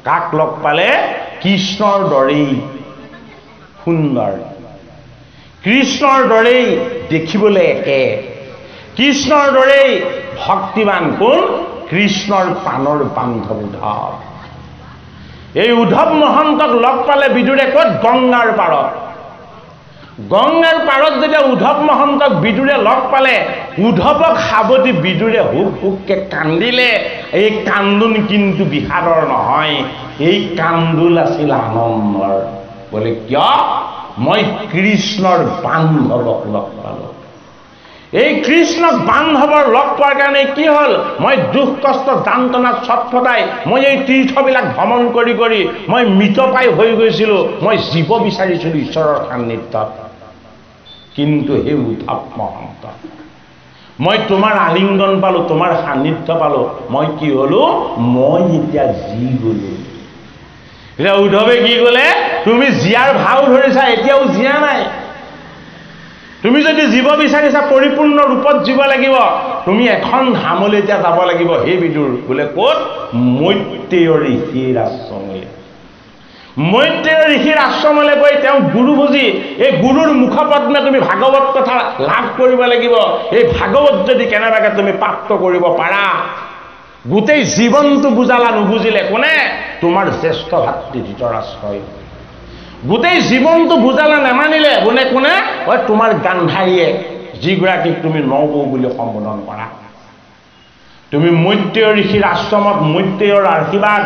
কাক লগ পালে কৃষ্ণৰ দৰেই সুন্দৰ কৃষ্ণৰ দৰেই দেখিবলৈ একে কৃষ্ণৰ দৰেই ভক্তিবান কোন কৃষ্ণৰ প্ৰাণৰ বান্ধৱ উদ্ধৱ এই উদ্ধৱ মহন্তক লগ পালে বিদুৰে ক'ত গংগাৰ পাৰত যেতিয়া উদ্ধৱ মহন্তক বিদুৰে লগ পালে উদ্ধৱক সাৱটি বিদুৰে হুক হুককে কান্দিলে এই কান্দোন কিন্তু বিষাদৰ নহয় এই কান্দোল আছিল আনন্দৰ বোলে কিয় মই কৃষ্ণৰ বান্ধৱক লগ পালো এই কৃষ্ণক বান্ধৱৰ লগ পোৱাৰ কাৰণে কি হল মই দুখ কষ্ট যান্ত্ৰণাত ছটফটাই মই এই তীৰ্থবিলাক ভ্ৰমণ কৰি কৰি মই মৃতপাই হৈ গৈছিলো মই জীৱ বিচাৰিছিলো ঈশ্বৰৰ সান্নিধ্যত কিন্তু হে উদ্ধৱ মহন্ত মই তোমাৰ আলিংগন পালো তোমাৰ সান্নিধ্য পালো মই কি হলো মই এতিয়া জি গলো এতিয়া উদ্ধৱে কি কলে তুমি জীয়াৰ ভাও ধৰিছা এতিয়াও জীয়া নাই তুমি যদি জীৱ বিচাৰিছা পৰিপূৰ্ণ ৰূপত জীৱ লাগিব তুমি এখন ধামলৈ এতিয়া যাব লাগিব হে বিদুৰ বোলে ক'ত মৈত্ৰেয় ঋষিৰ আশ্ৰমলৈ মৈত্ৰেয় ঋষিৰ আশ্ৰমলৈ গৈ তেওঁ গুৰু বুজি এই গুৰুৰ মুখপদ্মে তুমি ভাগৱত কথা লাভ কৰিব লাগিব এই ভাগৱত যদি কেনেবাকৈ তুমি প্ৰাপ্ত কৰিব পাৰা গোটেই জীৱনটো বুজালা নুবুজিলে কোনে তোমাৰ জ্যেষ্ঠ ভাতৃ ধৃতৰাষ্ট্ৰই গোটেই জীৱনটো বুজালা নেমানিলে বোলে কোনে হয় তোমাৰ গান্ধাৰীয়ে যিগৰাকীক তুমি নবৌ বুলি সম্বোধন কৰা তুমি মৈত্ৰেয় ঋষিৰ আশ্ৰমত মৈত্ৰেয়ৰ আশীৰ্বাদ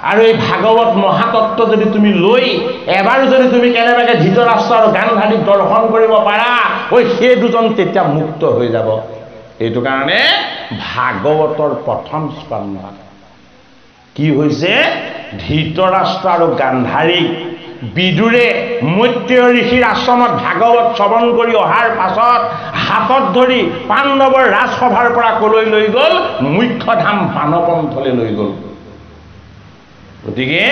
আৰু এই ভাগৱত মহাতত্ত্ব যদি তুমি লৈ এবাৰ যদি তুমি কেনেবাকৈ ধৃতৰাষ্ট্ৰ আৰু গান্ধাৰীক দৰ্শন কৰিব পাৰা ঐ সেই দুজন তেতিয়া মুক্ত হৈ যাব এইটো কাৰণে ভাগৱতৰ প্ৰথম স্কন্ধ কি হৈছে ধৃতৰাষ্ট্ৰ আৰু গান্ধাৰীক বিদুৰে মৈত্ৰেয় ঋষিৰ আশ্ৰমত ভাগৱত শ্ৰৱণ কৰি অহাৰ পাছত হাতত ধৰি পাণ্ডৱৰ ৰাজসভাৰ পৰা কলৈ লৈ গ'ল মুখ্য ধাম বানপন্থলৈ লৈ গ'ল গতিকে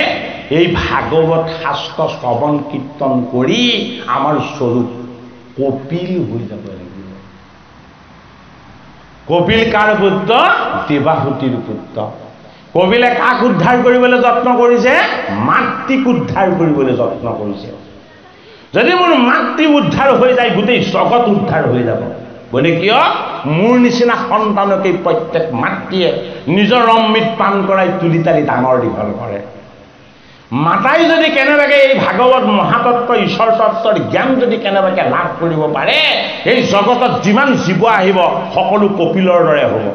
এই ভাগৱত শাস্ত্ৰ শ্ৰৱণ কীৰ্তন কৰি আমাৰ স্বৰূপ কপিল হৈ যাব লাগিব কপিল কাৰ পুত্ৰ দেৱাহুতিৰ পুত্ৰ কপিলে কাক উদ্ধাৰ কৰিবলৈ যত্ন কৰিছে মাতৃক উদ্ধাৰ কৰিবলৈ যত্ন কৰিছে যদি মোৰ মাতৃ উদ্ধাৰ হৈ যায় গোটেই জগত উদ্ধাৰ হৈ যাব বোলে কিয় মোৰ নিচিনা সন্তানকে প্ৰত্যেক মাতৃয়ে নিজৰ অমৃত পান কৰাই তুলি তালি ডাঙৰ দীঘল কৰে মাতাই যদি কেনেবাকৈ এই ভাগৱত মহাতত্ত্ব ঈশ্বৰ তত্ত্বৰ জ্ঞান যদি কেনেবাকৈ লাভ কৰিব পাৰে এই জগতত যিমান জীৱ আহিব সকলো কপিলৰ দৰে হ'ব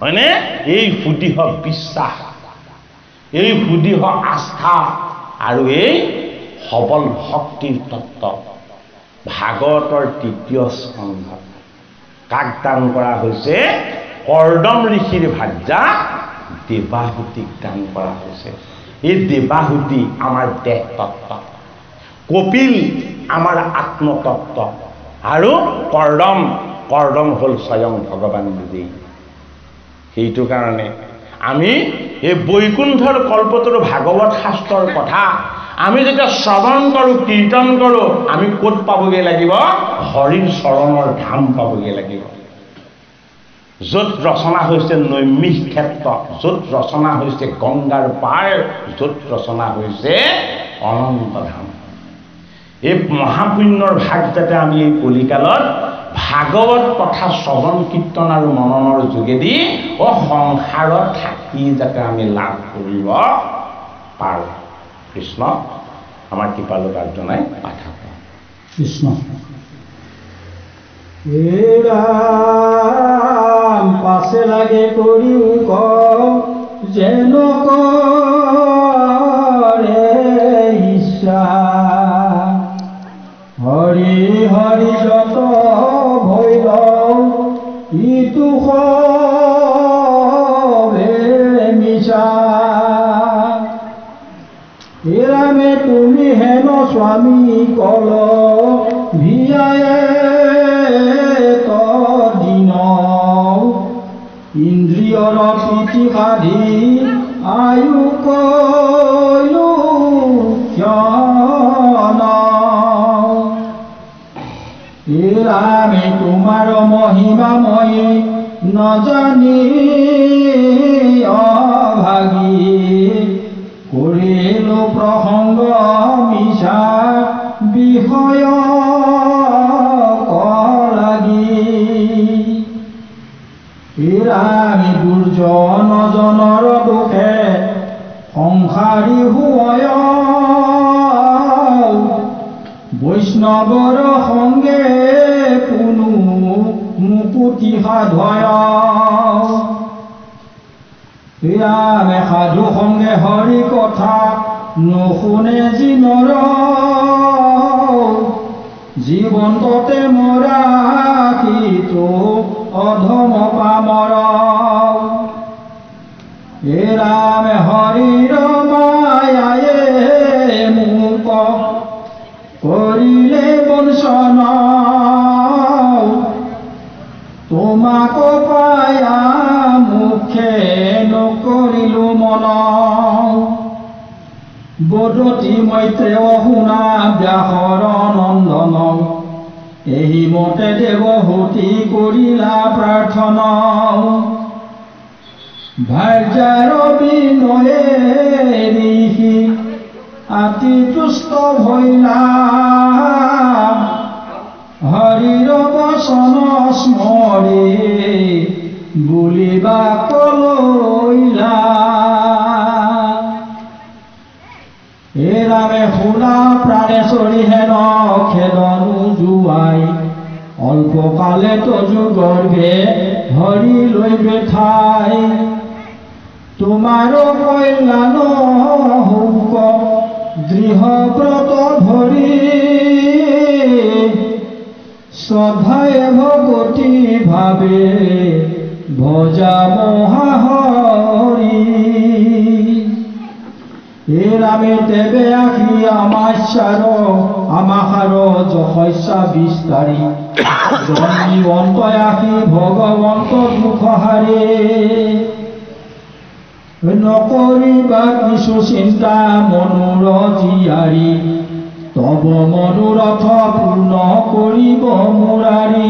হয়নে এই সুদৃঢ় বিশ্বাস এই সুদৃঢ় আস্থা আৰু এই সবল শক্তিৰ তত্ত্ব ভাগৱতৰ তৃতীয় স্কন্ধ কাক দান কৰা হৈছে কৰ্দম ঋষিৰ ভাৰ্যা দেৱাহুতিক দান কৰা হৈছে এই দেৱাহুতি আমাৰ দেহ তত্ত্ব কপিল আমাৰ আত্মতত্ত্ব আৰু কৰ্দম হ'ল স্বয়ং ভগৱান নিজেই সেইটো কাৰণে আমি এই বৈকুণ্ঠৰ কল্পতৰু ভাগৱত শাস্ত্ৰৰ কথা আমি যেতিয়া শ্ৰৱণ কৰোঁ কীৰ্তন কৰোঁ আমি ক'ত পাবগৈ লাগিব হৰিৰ চৰণৰ ধাম পাবগৈ লাগিব য'ত ৰচনা হৈছে নৈমিষ ক্ষেত্ৰ য'ত ৰচনা হৈছে গংগাৰ পাৰ য'ত ৰচনা হৈছে অনন্ত ধাম এই মহাপুণ্যৰ ভাগ যাতে আমি এই কলিকালত ভাগৱত কথা শ্ৰৱণ কীৰ্তন আৰু মননৰ যোগেদি সংসাৰত থাকি যাতে আমি লাভ কৰিব পাৰোঁ কৃষ্ণ আমাৰ কৃপালুক জনাই পাঠা কৃষ্ণ রাম পাশে লাগে করিও যেন করে ঈশা হরি হরি যত ভৈল ইতু হবে মিশা রামে তুমি হেন স্বামী কল ভিয়ায়ে তদিন ইন্দ্রিয়র প্রীতি কাঢ়ি আয়ু কইলু ক্ষণ রামে তোমার মহিমাময়ী নজানি অভাগী করিল প্রসঙ্গ মিশা বিষয় লাগি রামী দুর্জন জনৰ দুখে সংসাৰী হুয় বৈষ্ণৱৰ সংগে কোনো মুকুতি সাধয় ৰামে সাধু সংগে হৰি কথা নুশুনে জিনৰ জীৱন্ততে মৰা কিতো অধম পামৰ হে ৰামে হৰিৰ মায়ায়ে মোক কৰিলে বঞ্চন তোমাক পায়া মুখে নকৰিলো মন বদতি মৈত্ৰেয় শুনা ব্যাসৰ নন্দন এই মতে দেৱহূতি কৰিলা প্ৰাৰ্থনা ভাৰ্যাৰ বিনয়ে ঋষি আতি তুষ্ট ভৈলা হৰিৰ বচন স্মৰি বুলিবা কলৈলা হে ৰামে শুনা প্ৰাণে চৰি হেন খেদনো জুৱাই অল্পকালে তজু গৰ্ভে হৰি লৈ বেঠাই তোমাৰ কল্যাণ হৌক দৃঢ় ব্ৰত ধৰি শ্ৰদ্ধায়ে ভগতি ভাবে ভজা মহাহৰি হে ৰামে তেবে আখি আমাশ্যাৰ আমাহাৰ যশস্যা বিস্তাৰী জন্মীবন্ত আখি ভগৱন্ত দুখহাৰে নকৰিবা কিছু চিন্তা মনুৰ জীয়াৰী তব মনোৰথ পূৰ্ণ কৰিব মুৰাৰী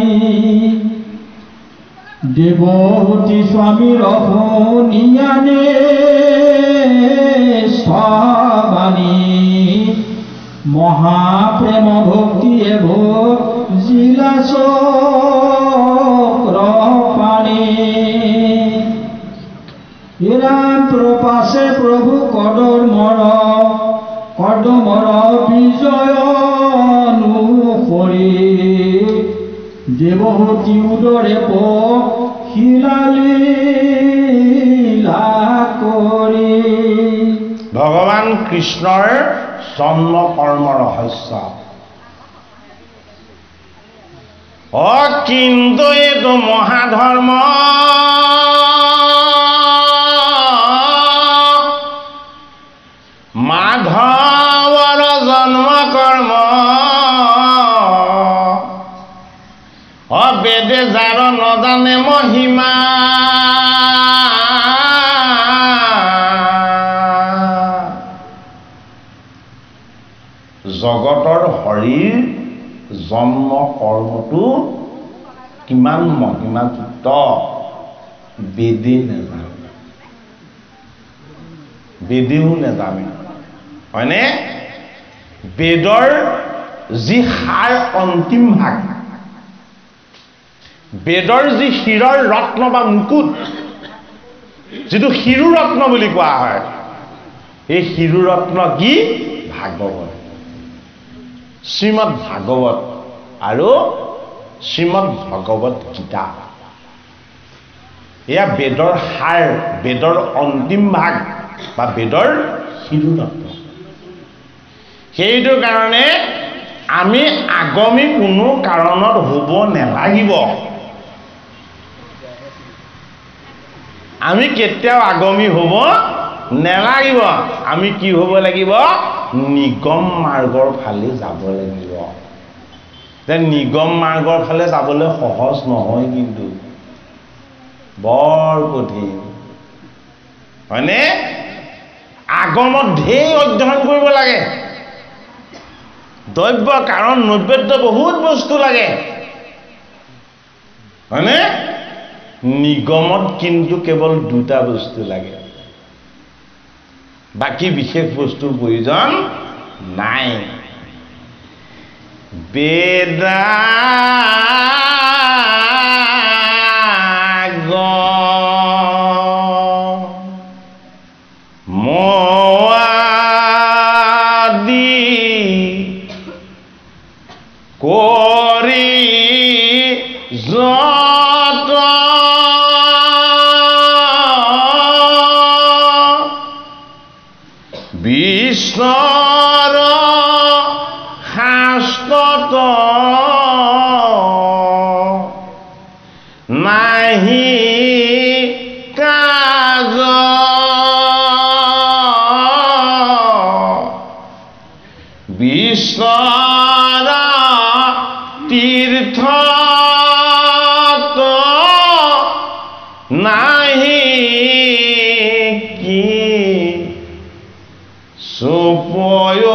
দেৱহূতি স্বামীৰ শুনিয়ানে স্বাবানী মহাপ্ৰেম ভক্তিয়ে ভজিলা চক্ৰ পানী ৰাম প্ৰপাশে প্ৰভু কদমৰ বিজয় অনুসৰি দেৱহূতি উদৰে পখিলালীলা কৰি ভগৱান কৃষ্ণৰ জন্ম কৰ্ম ৰহস্য কিন্তু এইটো মহাধৰ্ম মাধৱৰ জন্ম কৰ্ম বেদে যাৰ নজানে মহিমা জন্ম কৰ্মটো কিমান মহিমাযুক্ত বেদে নেজানে, বেদেও নেজানে, হয়নে? বেদৰ যি সাৰ অন্তিম ভাগ, বেদৰ যি শিৰৰ ৰত্ন বা মুকুট, যিটো শিৰো ৰত্ন বুলি কোৱা হয়, এই শিৰো ৰত্ন কি? ভাগৱত, শ্ৰীমদ ভাগৱত আৰু শ্ৰীমদ ভগৱত গীতা। এয়া বেদৰ সাৰ, বেদৰ অন্তিম ভাগ বা বেদৰ শিৰো ৰত্ন। সেইটো কাৰণে আমি আগমী কোনো কাৰণত হ'ব নেলাগিব। আমি কেতিয়াও আগমী হ'ব নেলাগিব। আমি কি হ'ব লাগিব? নিগম মাৰ্গৰ ফালে যাব লাগিব। যে নিগম মাৰ্গৰ ফালে যাবলৈ সহজ নহয়, কিন্তু বৰ কঠিন, হয়নে? আগমত ঢেৰ অধ্যয়ন কৰিব লাগে, দ্ৰব্য কাৰণ নৈবেদ্য বহুত বস্তু লাগে, হয়নে? নিগমত কিন্তু কেৱল দুটা বস্তু লাগে, বাকী বিশেষ বস্তুৰ প্ৰয়োজন নাই। বেদাগ মোৱাদি কৰি যত বিষ্ণৰ শাস্ত্ৰত নাহি কাজ বিষ্ণৰ তীৰ্থত নাহি কি সুপয়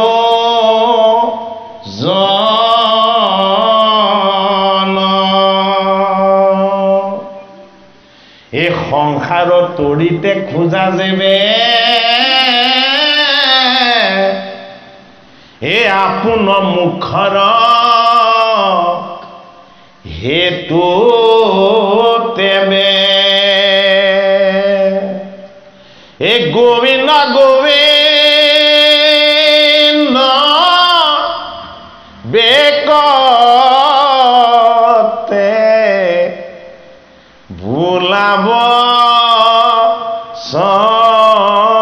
এই সংসাৰৰ তৰিতে খোজা যেবে হে আপোন মুখৰ হেতু তেবে হে গোবিন্দ গোবিন্দ বেকতে ভুলাব সন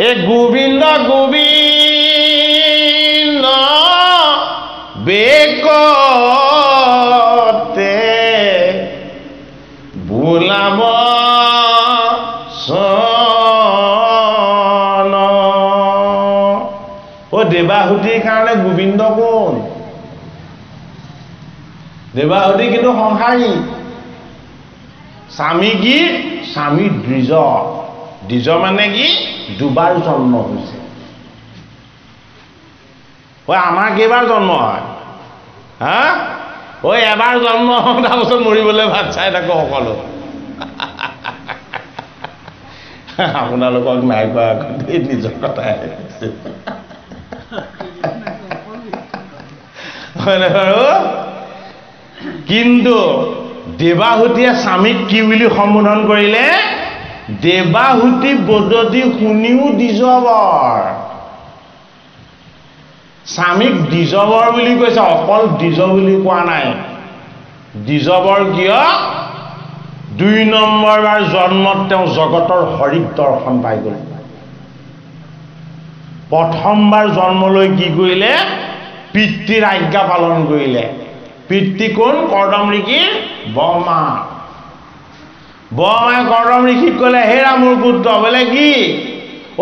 এ গোবিন্দ গোবিন্দ বেকতে ভুলাব সন। ও দেৱাহুতিৰ কাৰণে গোবিন্দ কোন? দেৱাহুতি কিন্তু সংসাৰী। স্বামী কি? স্বামী দ্বিজ। দ্বিজ মানে কি? দুবাৰ জন্ম হৈছে। ঐ আমাৰ কেইবাৰ জন্ম হয়? হা? ঐ এবাৰ জন্ম হওঁ তাৰপিছত মৰিবলৈ ভাত চাই থাকো সকলো। আপোনালোকক নাই কোৱা আগতে নিজৰ কথাই হয়নে বাৰু? কিন্তু দেৱাহুতিয়ে স্বামীক কি বুলি সম্বোধন কৰিলে? দেৱাহুতি বদতি শুনিও দ্বিজবৰ। স্বামীক দ্বিজবৰ বুলি কৈছে, অকল দ্বিজ বুলি কোৱা নাই। দ্বিজবৰ কিয়? ২ নম্বৰবাৰ জন্মত তেওঁ জগতৰ হৰিক দৰ্শন পাই গ'ল। প্ৰথমবাৰ জন্মলৈ কি কৰিলে? পিতৃৰ আজ্ঞা পালন কৰিলে। পিতৃ কোন? কৰ্দম ঋষিৰ বৰমা। বৰমাই কৰ্দম ঋষিক ক'লে, হেৰা মোৰ পুত্ৰ, বোলে কি?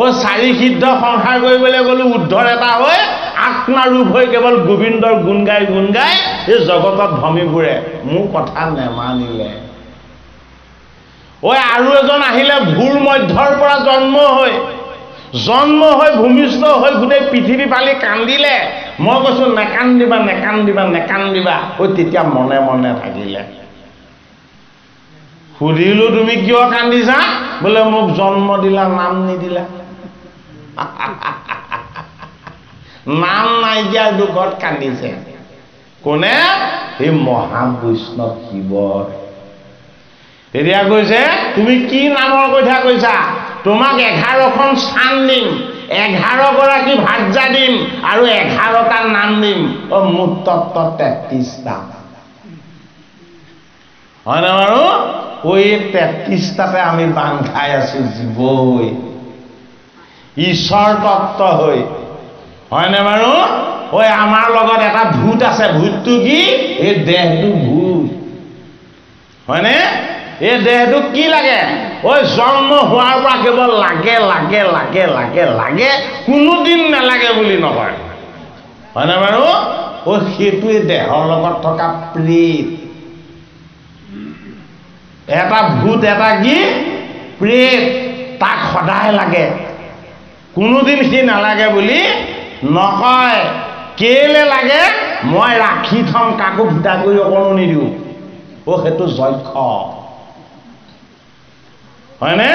ও ৪ সিদ্ধ সংসাৰ কৰিবলৈ গ'লো উদ্ধৰ এটা হৈ, আত্মাৰূপ হৈ কেৱল গোবিন্দৰ গুণ গাই এই জগতত ভ্ৰমি ফুৰে, মোৰ কথা নেমানিলে। ঐ আৰু এজন আহিলে ভূৰ মধ্যৰ পৰা জন্ম হৈ জন্ম হৈ ভূমিষ্ঠ হৈ গোটেই পৃথিৱী পালি কান্দিলে মই কৈছোঁ নেকান্দিবা নেকান্দিবা নেকান্দিবা ঐ তেতিয়া মনে মনে থাকিলে সুধিলোঁ তুমি কিয় কান্দিছা বোলে মোক জন্ম দিলা নাম নিদিলা নাম নাইকিয়া দুখত কান্দিছে কোনে এই মহাবৈষ্ণৱ শিৱ তেতিয়া কৈছে তুমি কি নামৰ কথা কৈছা তোমাক 11খন স্থান দিম 11 গৰাকী ভাৰ্যা দিম আৰু 11টা নাম দিম মুঠ তত্ত্ব 33টা হয় না বাৰু ওই 33টাতে আমি বান্ধ খাই আছো জীৱই ঈশ্বৰ তত্ত্ব হৈ হয় না বাৰু ওই আমাৰ লগত এটা ভূত আছে ভূতটো কি এই দেহটো ভূত হয়নে এই দেহটো কি লাগে ওই জন্ম হোৱাৰ পৰা কেৱল লাগে লাগে লাগে লাগে লাগে কোনোদিন নালাগে বুলি নকয় হয় না বাৰু ও সেইটোৱে দেহৰ লগত থকা প্ৰেত এটা ভূত এটা কি প্ৰেত তাক সদায় লাগে কোনোদিন সি নালাগে বুলি নকয় কেলে লাগে মই ৰাখি থম কাকো ভিটা কৰি অকণো নিদিওঁ ও সেইটো যক্ষ হয়নে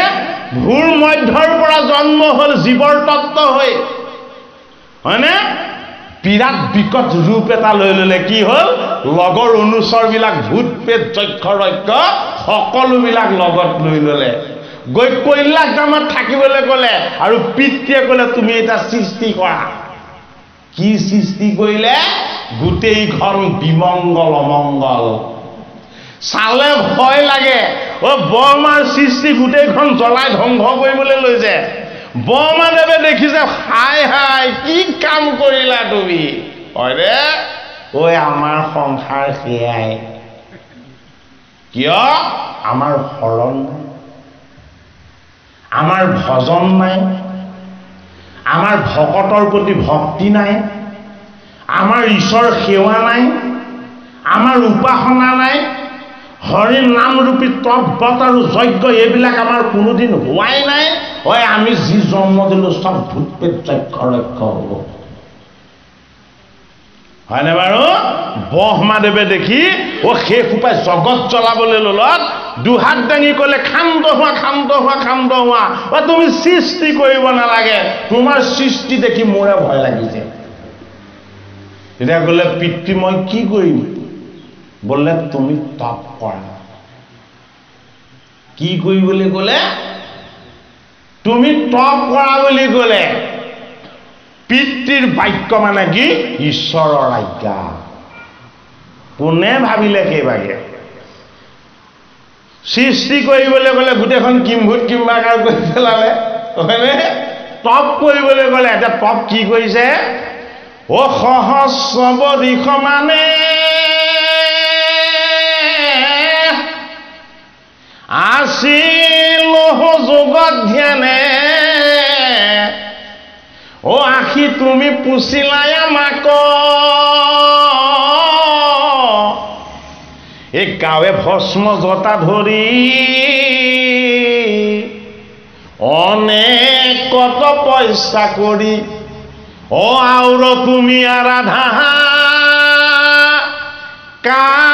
ভূৰ মধ্যৰ পৰা জন্ম হ'ল জীৱৰ তত্ত্ব হৈ হয়নে বিৰাট বিকট ৰূপ এটা লৈ ল'লে কি হ'ল লগৰ অনুচৰবিলাক ভূত প্ৰেত যক্ষ ৰক্ষ সকলোবিলাক লগত লৈ ল'লে গৈ কৈলাশ ধামত থাকিবলৈ ক'লে আৰু পিতৃয়ে ক'লে তুমি এটা সৃষ্টি কৰা কি সৃষ্টি কৰিলে গোটেইখন বিমংগল অমংগল চালে ভয় লাগে ও বৰমাৰ সৃষ্টি গোটেইখন জ্বলাই ধ্বংস কৰিবলৈ লৈছে বৰমাদেৱে দেখিছে হাই হাই কি কাম কৰিলা তুমি হয়নে ঐ আমাৰ সংসাৰ সেয়াই কিয় আমাৰ শৰণ নাই আমাৰ ভজন নাই আমাৰ ভকতৰ প্ৰতি ভক্তি নাই আমাৰ ঈশ্বৰ সেৱা নাই আমাৰ উপাসনা নাই হৰি নাম ৰূপী তপ ব্ৰত আৰু যজ্ঞ এইবিলাক আমাৰ কোনোদিন হোৱাই নাই হয় আমি যি জন্ম দিলোঁ চব ভূত প্ৰেত যক্ষ ৰক্ষ হ'ব হয়নে বাৰু ব্ৰহ্মাদেৱে দেখি সেই সোপাই জগত জ্বলাবলৈ ল'লত দুহাত দাঙি ক'লে শান্ত হোৱা শান্ত হোৱা শান্ত হোৱা তুমি সৃষ্টি কৰিব নালাগে তোমাৰ সৃষ্টি দেখি মোৰে ভয় লাগিছে তেতিয়া ক'লে পিতৃ মই কি কৰিম বোলে তুমি তপ কৰা কি কৰিবলৈ ক'লে তুমি তপ কৰা বুলি ক'লে পিতৃৰ বাক্য মানে কি ঈশ্বৰৰ আজ্ঞা কোনে ভাবিলে সেইভাগে সৃষ্টি কৰিবলৈ গ'লে গোটেইখন কিম্ভূত কিম্বাকাৰ কৰি পেলালে হয়নে তপ কৰিবলৈ গ'লে এতিয়া তপ কি কৰিছে ও সহস্ৰ দিশ মানে আছিল যোগত ধ্যানে ও আখি তুমি পুছিলাই আমাক এই গাঁৱে ভস্ম জতা ধৰি অনেক কত পইচা কৰি ও আউৰ তুমি আৰাধা কাক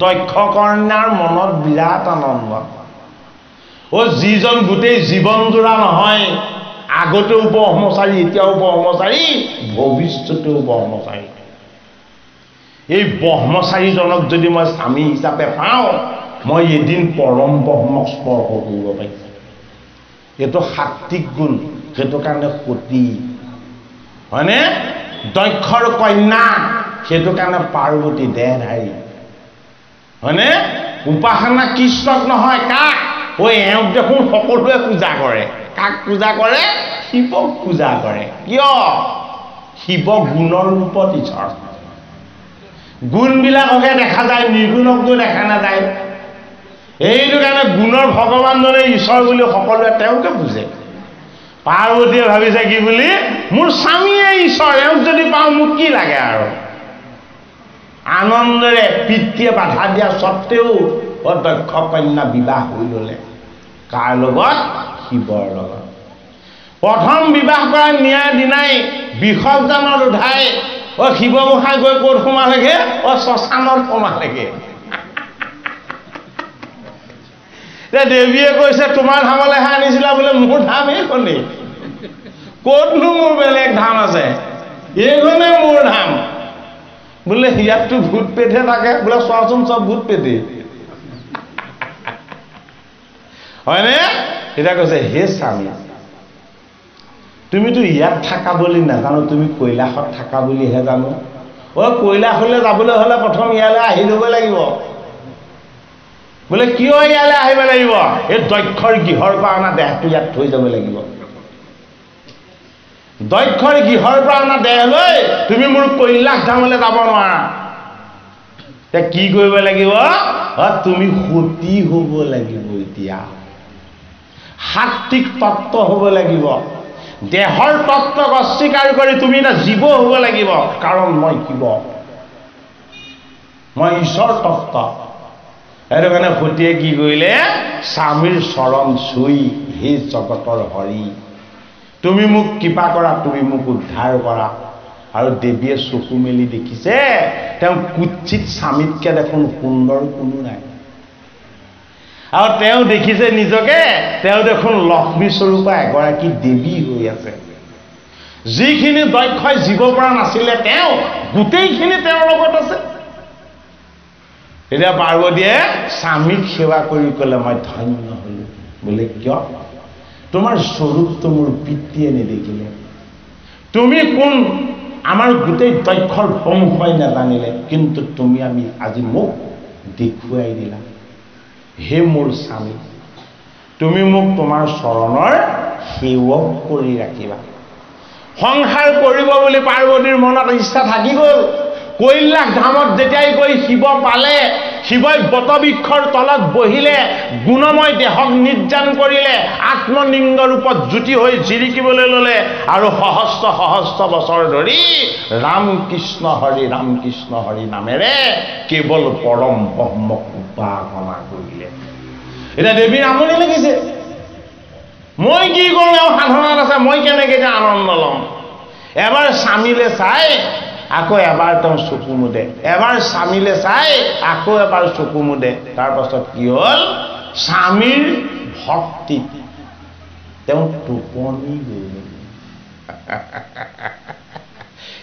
দক্ষ কন্যাৰ মনত বিৰাট আনন্দ ও যিজন গোটেই জীৱনজোৰা নহয় আগতেও ব্ৰহ্মচাৰী এতিয়াও ব্ৰহ্মচাৰী ভৱিষ্যতেও ব্ৰহ্মচাৰী এই ব্ৰহ্মচাৰীজনক যদি মই স্বামী হিচাপে পাওঁ মই এদিন পৰম ব্ৰহ্মক স্পৰ্শ কৰিব পাৰিম এইটো সাত্বিক গুণ সেইটো কাৰণে সতী হয়নে দক্ষৰ কন্যা সেইটো কাৰণে পাৰ্বতী দেহধাৰী হয়নে উপাসনা কৃষ্ণক নহয় কাক ঐ এওঁক দেখোন সকলোৱে পূজা কৰে কাক পূজা কৰে শিৱক পূজা কৰে কিয় শিৱ গুণৰ ৰূপত ঈশ্বৰ গুণবিলাককে দেখা যায় নিৰ্গুণকটো দেখা নাযায় এইটো কাৰণে গুণৰ ভগৱানজনে ঈশ্বৰ বুলি সকলোৱে তেওঁকে বুজে পাৰ্বতীয়ে ভাবিছে কি বুলি মোৰ স্বামীয়ে ঈশ্বৰ এওঁক যদি পাওঁ মোক কি লাগে আৰু আনন্দেৰে পিতৃয়ে বাধা দিয়া স্বত্তেও দক্ষ কন্যা বিবাহ হৈ ল'লে কাৰ লগত শিৱৰ লগত প্ৰথম বিবাহ কৰা ন্যায় দিনাই বিসৰ্জনৰ উধাই শিৱ গোসাঁই গৈ ক'ত সোমালেগে শ্মশানত সোমালেগে দেৱীয়ে কৈছে তোমাৰ ধামলৈহে আনিছিলা বোলে মোৰ ধাম এইখনেই ক'তনো মোৰ বেলেগ ধাম আছে এইখনে মোৰ ধাম বোলে ইয়াততো ভূত পেটহে থাকে বোলে চোৱাচোন চব ভূত পেটে হয়নে এতিয়া কৈছে হে স্বামী তুমিতো ইয়াত থাকা বুলি নাজানো তুমি কৈলাশত থাকা বুলিহে জানো কৈলাশলৈ যাবলৈ হ'লে প্ৰথম ইয়ালৈ আহি ল'ব লাগিব বোলে কিয় ইয়ালৈ আহিব লাগিব এই দক্ষৰ গৃহৰ পৰা অনা দেহটো ইয়াত থৈ যাব লাগিব দক্ষৰ গৃহৰ পৰা অনা দেহ লৈ তুমি মোৰ কৈলাশ ধামলৈ যাব নোৱাৰা এতিয়া কি কৰিব লাগিব তুমি সতী হ'ব লাগিব এতিয়া সাত্বিক তত্ত্ব হ'ব লাগিব দেহৰ তত্ত্বক অস্বীকাৰ কৰি তুমি এটা জীৱ হ'ব লাগিব কাৰণ মই শিৱ মই ঈশ্বৰ তত্ত্ব সেইটো কাৰণে সতীয়ে কি কৰিলে স্বামীৰ চৰণ চুই হে জগতৰ হৰি তুমি মোক কৃপা কৰা তুমি মোক উদ্ধাৰ কৰা আৰু দেৱীয়ে চকু মেলি দেখিছে তেওঁ কুৎসিত স্বামীতকে দেখোন সুন্দৰ কোনো নাই আৰু তেওঁ দেখিছে নিজকে তেওঁ দেখোন লক্ষ্মী স্বৰূপা এগৰাকী দেৱী হৈ আছে যিখিনি দক্ষই জীৱ পৰা নাছিলে তেওঁ গোটেইখিনি তেওঁৰ লগত আছে এতিয়া পাৰ্বতীয়ে স্বামীক সেৱা কৰি ক'লে মই ধন্য হ'লো বোলে কিয় তোমাৰ স্বৰূপটো মোৰ পিতৃয়ে নেদেখিলে তুমি কোন আমাৰ গোটেই দক্ষৰ বংশই নাজানিলে কিন্তু তুমি আমি আজি মোক দেখুৱাই দিলা হে মোৰ স্বামী তুমি মোক তোমাৰ চৰণৰ সেৱক কৰি ৰাখিবা সংসাৰ কৰিব বুলি পাৰ্বতীৰ মনত ইচ্ছা থাকি গ'ল কৈলাশ ধামত যেতিয়াই গৈ শিৱ পালে শিৱই বটবৃক্ষৰ তলত বহিলে গুণময় দেহক নিৰ্যান কৰিলে আত্মলিংগ ৰূপত জ্যোতি হৈ জিৰিকিবলৈ ল'লে আৰু সহস্ৰ সহস্ৰ বছৰ ধৰি ৰাম কৃষ্ণ হৰি নামেৰে কেৱল পৰম ব্ৰহ্মক উপাসনা কৰিলে এতিয়া দেৱীৰ আমনি লাগিছে মই কি কৰোঁ এওঁ সাধনাত আছে মই কেনেকৈ যে আনন্দ ল'ম এবাৰ স্বামীলৈ চাই আকৌ এবাৰ তেওঁ চকু মুদে এবাৰ স্বামীলৈ চাই আকৌ এবাৰ চকু মুদে তাৰপাছত কি হ'ল স্বামীৰ ভক্তিত তেওঁ টোপনি গ'ল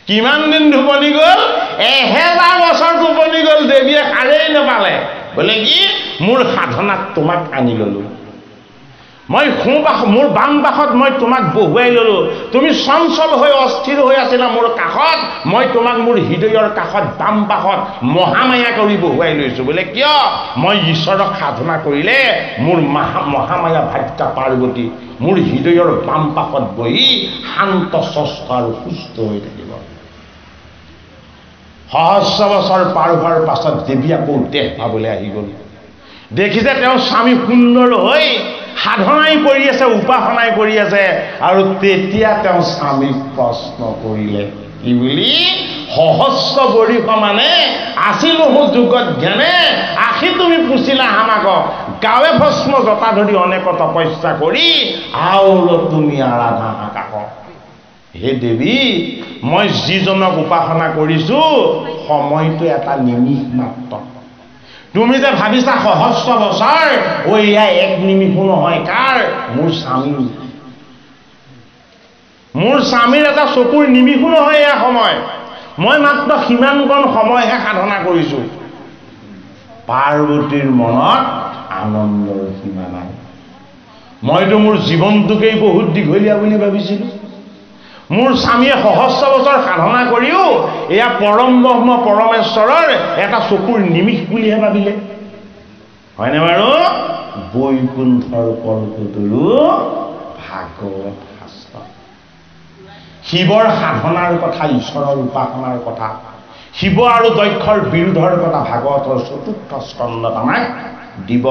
কিমান দিন টোপনি গ'ল 1000 বছৰ টোপনি গ'ল দেৱীয়ে সাৰেই নাপালে বোলে কি মোৰ সাধনাত তোমাক আনি ল'লো মই মোৰ বাম পাশত মই তোমাক বহুৱাই ল'লো তুমি চঞ্চল হৈ অস্থিৰ হৈ আছিলা মোৰ কাষত মই তোমাক মোৰ হৃদয়ৰ কাষত বাম পাশত মহামায়া কৰি বহুৱাই লৈছো বোলে কিয় মই ঈশ্বৰক সাধনা কৰিলে মোৰ মহামায়া ভাত্যা পাৰ্বতী মোৰ হৃদয়ৰ বাম পাশত বহি শান্ত স্বস্থ আৰু সুস্থ হৈ থাকিব সহস্ৰ বছৰ পাৰ হোৱাৰ পাছত দেৱী আকৌ দেহ পাবলৈ আহি গ'ল দেখিছে তেওঁ স্বামী সুন্দৰ হৈ সাধনাই কৰি আছে উপাসনাই কৰি আছে আৰু তেতিয়া তেওঁ স্বামীক প্ৰশ্ন কৰিলে কি বুলি সহস্ৰ বৰিষ মানে আছিল যুগত জ্ঞানে আখি তুমি পুছিলা হামাক গাঁৱে ভস্ম জটা ধৰি অনেক তপস্যা কৰি আউল তুমি আৰাধা হাকাক হে দেৱী মই যিজনক উপাসনা কৰিছো সময়টো এটা নিমিষ মাত্ৰ তুমি যে ভাবিছা সহস্ৰ বছৰ এয়া এক নিমিষো নহয় কাৰ মোৰ স্বামীৰ এটা চকুৰ নিমিষো নহয় এয়া সময় মই মাত্ৰ সিমানকণ সময়হে সাধনা কৰিছো পাৰ্বতীৰ মনত আনন্দৰ সীমা নাই মইতো মোৰ জীৱনটোকেই বহুত দীঘলীয়া বুলি ভাবিছিলো মোৰ স্বামীয়ে সহস্ৰ বছৰ সাধনা কৰিও এয়া পৰম ব্ৰহ্ম পৰমেশ্বৰৰ এটা চকুৰ নিমিষ বুলিহে ভাবিলে হয়নে বাৰু বৈকুণ্ঠৰ কল্পতৰু ভাগৱত শাস্ত্ৰ শিৱৰ সাধনাৰ কথা ঈশ্বৰৰ উপাসনাৰ কথা শিৱ আৰু দক্ষৰ বিৰোধৰ কথা ভাগৱতৰ ৪ৰ্থ স্কন্ধত আমাক দিব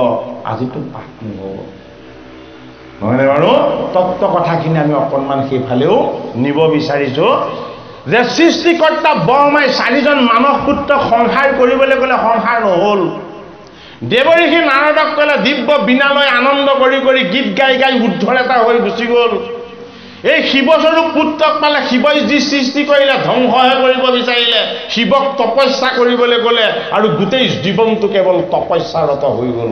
আজিতো পাঠ নহ'ব নহয়নে বাৰু তত্ত্ব কথাখিনি আমি অকণমান সেইফালেও নিব বিচাৰিছোঁ যে সৃষ্টিকৰ্তা ব্ৰহ্মাই 4জন মানৱ পুত্ৰক সংহাৰ কৰিবলৈ গ'লে সংহাৰ নহ'ল দেৱঋষি নাৰদক ক'লে দিব্য বিনালৈ আনন্দ কৰি কৰি গীত গাই গাই উদ্ধৰ এটা হৈ গুচি গ'ল। এই শিৱস্বৰূপ পুত্ৰক পালে শিৱই যি সৃষ্টি কৰিলে ধ্বংসহে কৰিব বিচাৰিলে, শিৱক তপস্যা কৰিবলৈ গ'লে আৰু গোটেই জীৱনটো কেৱল তপস্যাৰত হৈ গ'ল।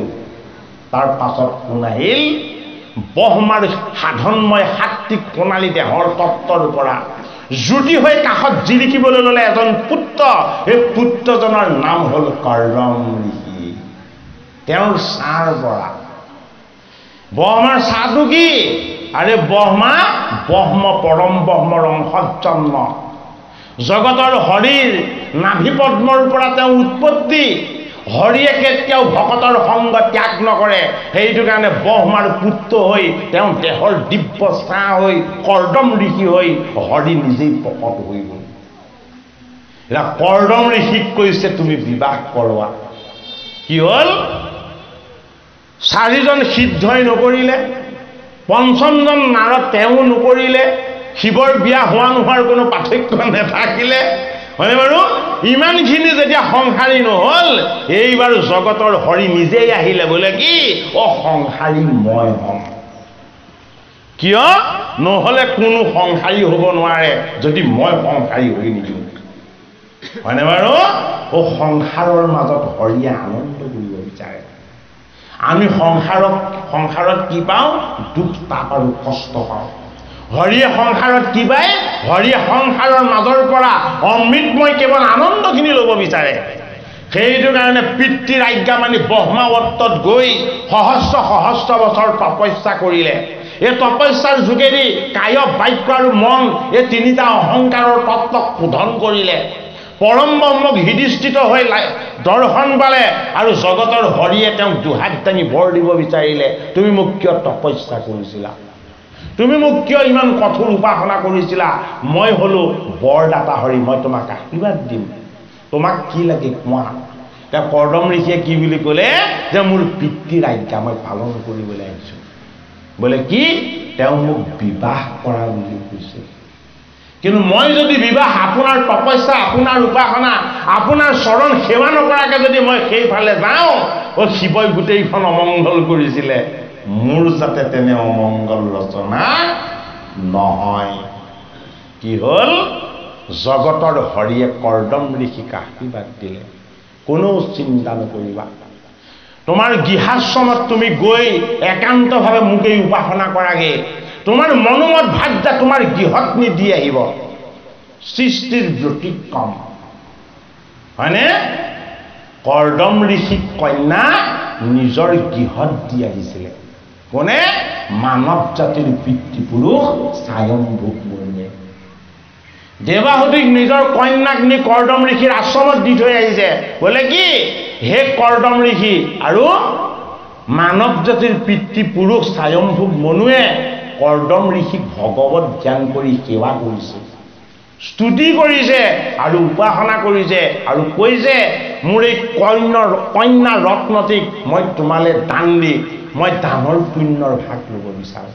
তাৰ পাছত কোন আহিল? ব্ৰহ্মাৰ সাধনময় সাত্বিক প্ৰণালী দেহৰ তত্ত্বৰ পৰা জ্যোতি হৈ কাষত জিলিকিবলৈ ল'লে এজন পুত্ৰ। এই পুত্ৰজনৰ নাম হ'ল কৰ্দম ঋষি। তেওঁৰ ছাঁৰ পৰা ব্ৰহ্মাৰ ছাঁটো কি? আৰে ব্ৰহ্মা ব্ৰহ্ম পৰম ব্ৰহ্মৰ অংশজন্ম। জগতৰ হৰিৰ নাভি পদ্মৰ পৰা তেওঁ উৎপত্তি। হৰিয়ে কেতিয়াও ভকতৰ সংগ ত্যাগ নকৰে। সেইটো কাৰণে ব্ৰহ্মাৰ পুত্ৰ হৈ তেওঁ দেহৰ দিব্য ছাঁ হৈ কৰ্দম ঋষি হৈ হৰি নিজেই প্ৰকট হৈ গ'ল। এতিয়া কৰ্দম ঋষিক কৈছে তুমি বিবাহ কৰোৱা। কি হ'ল? 4জন সিদ্ধই নকৰিলে, 5জন নাৰদ তেওঁ নকৰিলে, শিৱৰ বিয়া হোৱা নোহোৱাৰ কোনো পাৰ্থক্য নাথাকিলে, হয়নে বাৰু? ইমানখিনি যেতিয়া সংসাৰী নহ'ল, এইবাৰ জগতৰ হৰি নিজেই আহিলে বোলে কি সংসাৰী মই হ'ম। কিয়? নহ'লে কোনো সংসাৰী হ'ব নোৱাৰে যদি মই সংসাৰী হৈ নিদিওঁ, হয়নে বাৰু? সংসাৰৰ মাজত হৰিয়ে আনন্দ কৰিব বিচাৰে। আমি সংসাৰত কি পাওঁ? দুখ তাপ আৰু কষ্ট পাওঁ। হৰিয়ে সংসাৰত কি পায়? হৰিয়ে সংসাৰৰ মাজৰ পৰা অমৃতময় কেৱল আনন্দখিনি ল'ব বিচাৰে। সেইটো কাৰণে পিতৃৰ আজ্ঞা মানি ব্ৰহ্মাৱৰ্তত গৈ সহস্ৰ বছৰ তপস্যা কৰিলে। এই তপস্যাৰ যোগেদি কায় বাক্য আৰু মন এই 3টা অহংকাৰৰ তত্ত্বক শোধন কৰিলে। পৰম ব্ৰহ্মক হৃদিস্থিত হৈ দৰ্শন পালে আৰু জগতৰ হৰিয়ে তেওঁক দুহাত দাঙি বৰ দিব বিচাৰিলে। তুমি মোক কিয় তপস্যা কৰিছিলা? তুমি মোক কিয় ইমান কঠোৰ উপাসনা কৰিছিলা? মই হলো বৰদাতা হৰি, মই তোমাক আশীৰ্বাদ দিম। তোমাক কি লাগে কোৱা? এতিয়া কৰ্দম ঋষিয়ে কি বুলি ক'লে? যে মোৰ পিতৃৰ আজ্ঞা মই পালন কৰিবলৈ আহিছোঁ। বোলে কি? তেওঁ মোক বিবাহ কৰা বুলি কৈছে। কিন্তু মই যদি বিবাহ, আপোনাৰ তপস্যা, আপোনাৰ উপাসনা, আপোনাৰ চৰণ সেৱা নকৰাকৈ যদি মই সেইফালে যাওঁ, শিৱই গোটেইখন অমংগল কৰিছিলে। মোৰ যাতে তেনে অমংগল ৰচনা নহয়। কি হ'ল? জগতৰ হৰিয়ে কৰ্দম ঋষিক আশীৰ্বাদ দিলে, কোনো চিন্তা নকৰিবা। তোমাৰ গৃহাশ্ৰমত তুমি গৈ একান্তভাৱে মোকেই উপাসনা কৰাগে। তোমাৰ মনোমত ভাগ্যা তোমাৰ গৃহত নিদি আহিব। সৃষ্টিৰ ব্যতিক্ৰম, হয়নে? কৰ্দম ঋষিক কন্যা নিজৰ গৃহত দি আহিছিলে। কোনে? মানৱ জাতিৰ পিতৃপুৰুষ স্বয়ম্ভূ মুনিয়ে দেৱাহুতিক নিজৰ কন্যাক নি কৰ্দম ঋষিৰ আশ্ৰমত দি থৈ আহিছে। বোলে কি? হে কৰ্দম ঋষি আৰু মানৱ জাতিৰ পিতৃপুৰুষ স্বয়ম্ভূ মনুৱে কৰ্দম ঋষিক ভগৱত জ্ঞান কৰি সেৱা কৰিছে, স্তুতি কৰিছে আৰু উপাসনা কৰিছে আৰু কৈছে, মোৰ এই কন্যা ৰত্নটিক মই তোমালৈ দান দি মই দানৰ পুণ্যৰ ভাগ ল'ব বিচাৰোঁ।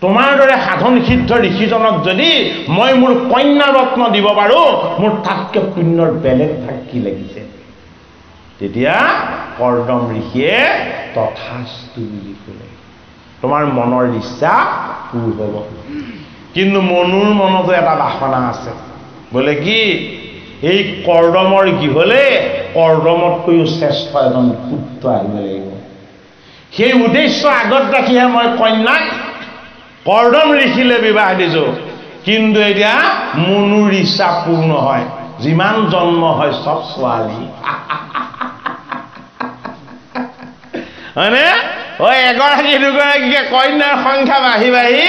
তোমাৰ দৰে সাধন সিদ্ধ ঋষিজনক যদি মই মোৰ কন্যা ৰত্ন দিব পাৰোঁ, মোৰ তাতকৈ পুণ্যৰ বেলেগ ভাগ কি লাগিছে? তেতিয়া কৰ্দম ঋষিয়ে তথাস্তু বুলি ক'লে। তোমাৰ মনৰ ইচ্ছা পূৰ হ'ব। কিন্তু মনুৰ মনতো এটা বাসনা আছে। বোলে কি? এই কৰ্দমৰ গৃহলৈ কৰ্দমতকৈও শ্ৰেষ্ঠ এজন পুত্ৰ আহিব লাগিব। সেই উদ্দেশ্য আগত ৰাখিহে মই কন্যাক কৰ্দম ঋষিলৈ বিবাহ দিছোঁ। কিন্তু এতিয়া মনুৰ ইচ্ছা পূৰ্ণ হয়। যিমান জন্ম হয় চব ছোৱালী, হয়নে? এগৰাকী দুগৰাকীকে কন্যাৰ সংখ্যা বাঢ়ি বাঢ়ি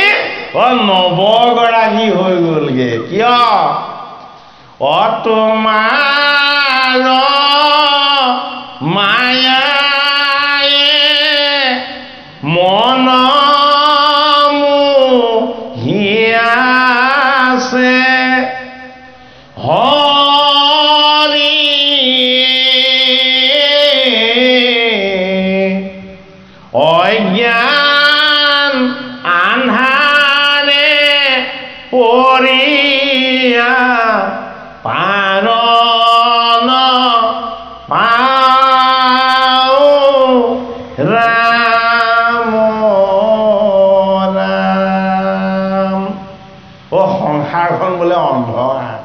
9গৰাকী হৈ গ'লগে। কিয়? তোমাৰ মায়ায়ে মন মোহিয়াছে, অজ্ঞান আন্ধাৰে পৰিয়া পাৰন পায় সংসাৰখন বোলে অন্ধকাৰ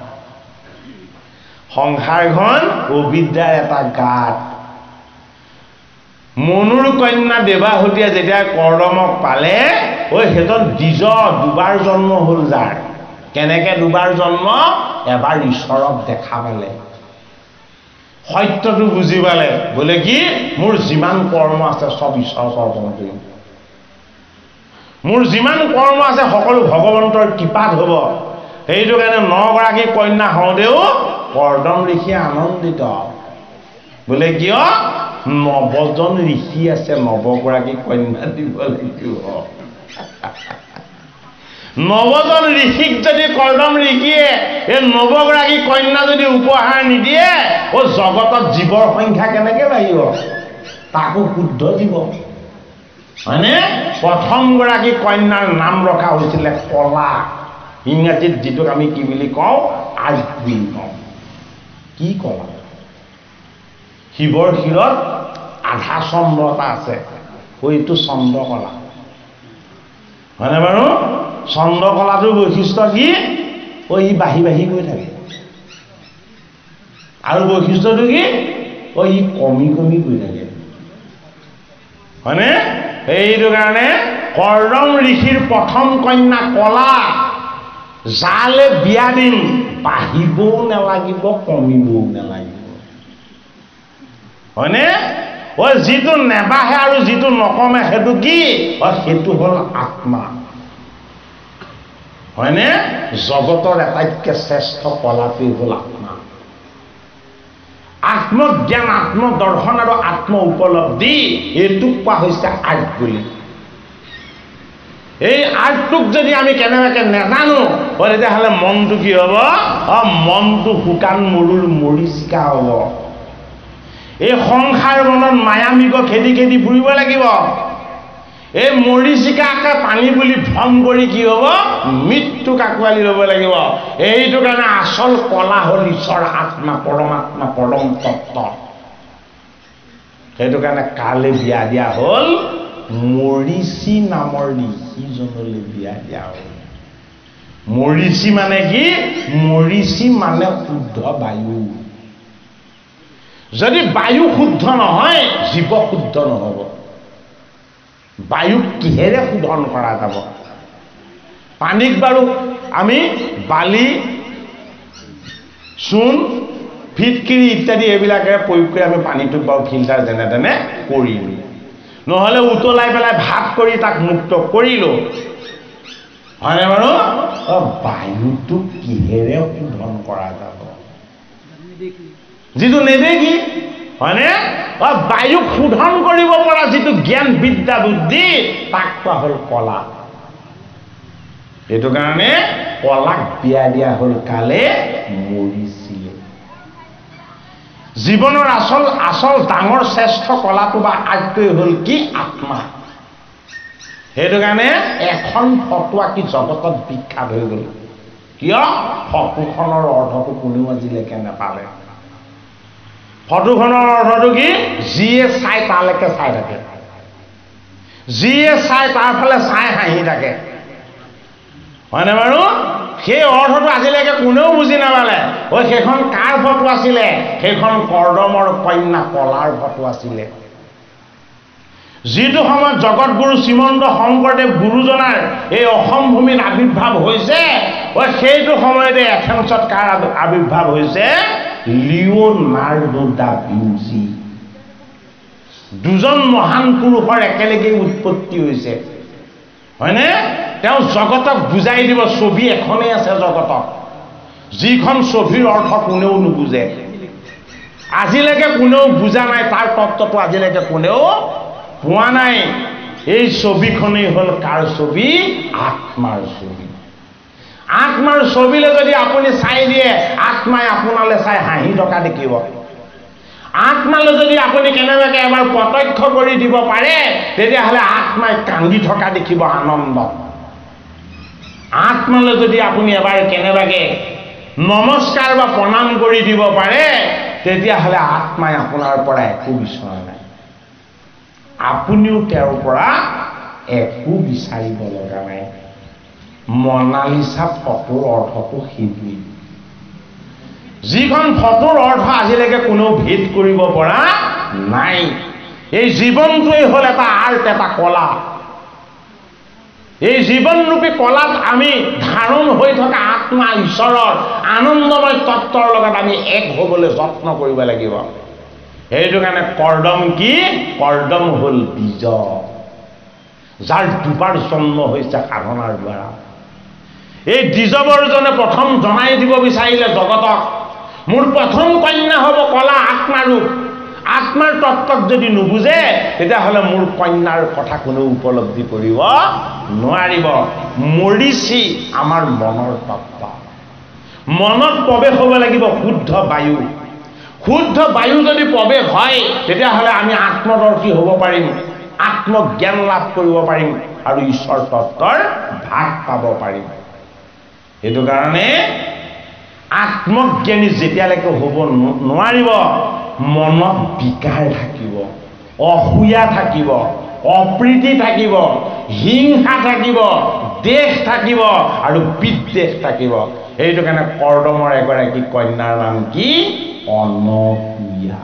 সংসাৰখন অবিদ্যাৰ এটা গাত মনুৰ কন্যা দেৱাহুতিয়ে যেতিয়া কৰ্দমক পালে সেইজন দ্বিজ দুবাৰ জন্ম হ'ল যাৰ কেনেকে দুবাৰ জন্ম এবাৰ ঈশ্বৰক দেখা পালে সত্যটো বুজি পালে বোলে কি মোৰ যিমান কৰ্ম আছে সব ঈশ্বৰক অৰ্পণ কৰিম মোৰ যিমান কৰ্ম আছে সকলো ভগৱন্তৰ কৃপাত হ'ব সেইটো কাৰণে 9 গৰাকী কন্যা হওঁতেও কৰ্দম ঋষি আনন্দিত বোলে কিয় 9 জন ঋষি আছে 9 গৰাকী কন্যা দিব লাগিব 9 জন ঋষিক যদি কৰ্দম ঋষিয়ে এই 9 গৰাকী কন্যা যদি উপহাৰ নিদিয়ে জগতত জীৱৰ সংখ্যা কেনেকে বাঢ়িব তাকো শুদ্ধ জীৱ মানে প্ৰথম গৰাকী কন্যাৰ নাম ৰখা হৈছিল কলা ইংৰাজীত যেটোক আমি কি বুলি কওঁ আৰ্ট বুলি কওঁ কি কলা শিৱৰ শিৰত আধা চন্দ্ৰ এটা আছে এইটো চন্দ্ৰকলা হয়নে বাৰু চন্দ্ৰকলাটোৰ বৈশিষ্ট্য কি ই বাঢ়ি বাঢ়ি গৈ থাকে আৰু বৈশিষ্ট্যটো কি ই কমি কমি গৈ থাকে হয়নে এইটো কাৰণে কৰ্দম ঋষিৰ প্ৰথম কন্যা কলা যালে বিয়া দিন বাঢ়িবও নালাগিব কমিবও নালাগিব হয়নে যিটো নেবাঢ়ে আৰু যিটো নকমে সেইটো কি সেইটো হ'ল আত্মা হয়নে জগতৰ আটাইতকৈ শ্ৰেষ্ঠ কলাটোৱে হ'ল আত্মা আত্মজ্ঞান আত্মদৰ্শন আৰু আত্ম উপলব্ধি এইটোক কোৱা হৈছে আৰ্ট বুলি এই আৰ্টটোক যদি আমি কেনেবাকৈ নাজানো তেতিয়াহ'লে মনটো কি হ'ব মনটো শুকান মৰুৰ মৰিচিকা হ'ব এই সংসাৰ বনত মায়ামিক খেদি খেদি ফুৰিব লাগিব এই মৰিচিকাকে পানী বুলি ভ্ৰম কৰি কি হ'ব মৃত্যুক আঁকোৱালি ল'ব লাগিব এইটো কাৰণে আচল কলা হ'ল ঈশ্বৰ আত্মা পৰমাত্মা পৰম তত্ত্ব সেইটো কাৰণে কালে বিয়া দিয়া হ'ল মৰিচি নামৰ ঋষিজনলৈ বিয়া দিয়া হ'ল মৰিচি মানে কি মৰিচি মানে শুদ্ধ বায়ু যদি বায়ু শুদ্ধ নহয় জীৱ শুদ্ধ নহ'ব বায়ুক কিহেৰে শোধন কৰা যাব পানীক বাৰু আমি বালি চূণ ফিটকিৰি ইত্যাদি এইবিলাকেৰে প্ৰয়োগ কৰি আমি পানীটোক বাৰু ফিল্টাৰ যেনে তেনে কৰিলোঁ নহ'লে উতলাই পেলাই ভাত কৰি তাক মুক্ত কৰিলোঁ হয়নে বাৰু বায়ুটোক কিহেৰে শোধন কৰা যাব যিটো নেদেখি হয়নে বায়ুক শোধন কৰিব পৰা যিটো জ্ঞান বিদ্যা বুদ্ধি তাক কোৱা হ'ল কলা এইটো কাৰণে কলাক বিয়া দিয়া হ'ল কালে মৰিচিলে জীৱনৰ আচল ডাঙৰ শ্ৰেষ্ঠ কলাটো বা আৰ্টটোৱে হ'ল কি আত্মা সেইটো কাৰণে এখন ফটো আঁকি জগতত বিখ্যাত হৈ গ'ল কিয় ফটোখনৰ অৰ্থটো কোনেও আজিলৈকে নাপালে ফটোখনৰ অৰ্থটো কি যিয়ে চাই তালৈকে চাই থাকে যিয়ে চাই তাৰ ফালে চাই হাঁহি থাকে হয়নে বাৰু সেই অৰ্থটো আজিলৈকে কোনেও বুজি নাপালে সেইখন কাৰ ফটো আছিলে সেইখন কৰ্দমৰ কন্যা কলাৰ ফটো আছিলে যিটো সময়ত জগতগুৰু শ্ৰীমন্ত শংকৰদেৱ গুৰুজনাৰ এই অসম ভূমিত আবিৰ্ভাৱ হৈছে সেইটো সময়তে এথেন্সত কাৰ আবিৰ্ভাৱ হৈছে লিওনাৰ্ডো দা ভিঞ্চি দুজন মহান পুৰুষৰ একেলগে উৎপত্তি হৈছে হয়নে তেওঁ জগতক বুজাই দিব ছবি এখনেই আছে জগতত যিখন ছবিৰ অৰ্থ কোনেও নুবুজে আজিলৈকে কোনেও বুজা নাই তাৰ তত্ত্বটো আজিলৈকে কোনেও পোৱা নাই এই ছবিখনেই হ'ল কাৰ ছবি আত্মাৰ ছবি আত্মাৰ ছবিলে যদি আপুনি চাই দিয়ে আত্মাই আপোনালৈ চাই হাঁহি থকা দেখিব আত্মালৈ যদি আপুনি কেনেবাকৈ এবাৰ প্ৰত্যক্ষ কৰি দিব পাৰে তেতিয়াহ'লে আত্মাই কান্দি থকা দেখিব আনন্দ আত্মালৈ যদি আপুনি এবাৰ কেনেবাকৈ নমস্কাৰ বা প্ৰণাম কৰি দিব পাৰে তেতিয়াহ'লে আত্মাই আপোনাৰ পৰা একো বিচৰা নাই আপুনিও তেওঁৰ পৰা একো বিচাৰিব লগা নাই মনালিসা ফটোৰ অৰ্থটো সেইটোৱেই যিখন ফটোৰ অৰ্থ আজিলৈকে কোনো ভেদ কৰিব পৰা নাই এই জীৱনটোৱেই হ'ল এটা আৰ্ট এটা কলা এই জীৱনৰূপী কলাত আমি ধাৰণ হৈ থকা আত্মা ঈশ্বৰৰ আনন্দময় তত্ত্বৰ লগত আমি এক হ'বলৈ যত্ন কৰিব লাগিব সেইটো কাৰণে কৰ্দম কি কৰ্দম হ'ল বীজ যাৰ দুবাৰ জন্ম হৈছে সাধনাৰ দ্বাৰা এই দ্বিজবৰ্জনে প্ৰথম জনাই দিব বিচাৰিলে জগতক মোৰ প্ৰথম কন্যা হ'ব কলা আত্মাৰূপ আত্মাৰ তত্ত্বক যদি নুবুজে তেতিয়াহ'লে মোৰ কন্যাৰ কথা কোনেও উপলব্ধি কৰিব নোৱাৰিব মৰিছি আমাৰ মনৰ তত্ত্ব মনত প্ৰৱেশ হ'ব লাগিব শুদ্ধ বায়ু যদি প্ৰৱেশ হয় তেতিয়াহ'লে আমি আত্মদৰ্শী হ'ব পাৰিম আত্মজ্ঞান লাভ কৰিব পাৰিম আৰু ঈশ্বৰ তত্ত্বৰ ভাগ পাব পাৰিম সেইটো কাৰণে আত্মজ্ঞানী যেতিয়ালৈকে হ'ব নোৱাৰিব মনত বিকাৰ থাকিব অসূয়া থাকিব অপ্ৰীতি থাকিব হিংসা থাকিব দেশ থাকিব আৰু বিদ্বেষ থাকিব সেইটো কাৰণে কৰ্দমৰ এগৰাকী কন্যাৰ নাম কি অনসূয়া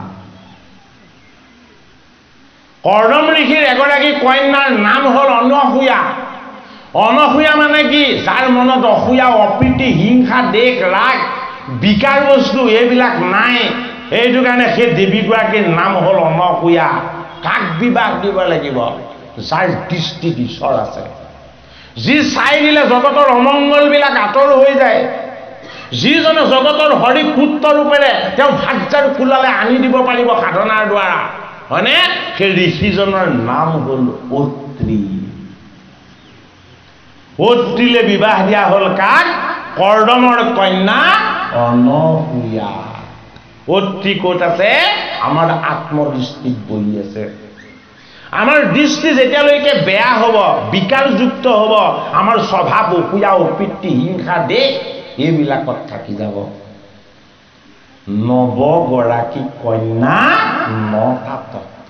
কৰ্দম ঋষিৰ এগৰাকী কন্যাৰ নাম হ'ল অনসূয়া অনসূয়া মানে কি যাৰ মনত অসূয়া অপ্ৰীতি হিংসা দেশ ৰাগ বিকাৰ বস্তু এইবিলাক নাই সেইটো কাৰণে সেই দেৱীগৰাকীৰ নাম হ'ল অনসূয়া কাক বিবাহ দিব লাগিব যাৰ দৃষ্টিত ঈশ্বৰ আছে যি চাই দিলে জগতৰ অমংগলবিলাক আঁতৰ হৈ যায় যিজনে জগতৰ হৰি পুত্ৰ ৰূপেৰে তেওঁ ভাগ্যাৰ খোলালে আনি দিব পাৰিব সাধনাৰ দ্বাৰা হয়নে সেই ঋষিজনৰ নাম হ'ল অত্ৰিলে বিবাহ দিয়া হ'ল কাক কৰ্দমৰ কন্যা অনসূয়া অত্ৰি ক'ত আছে আমাৰ আত্মদৃষ্টিত বহি আছে আমাৰ দৃষ্টি যেতিয়ালৈকে বেয়া হ'ব বিকাৰযুক্ত হ'ব আমাৰ স্বভাৱ অসূয়া অপ্ৰীতি হিংসা দেশ এইবিলাকত থাকি যাব নৱগৰাকী কন্যা 9টা তত্ত্ব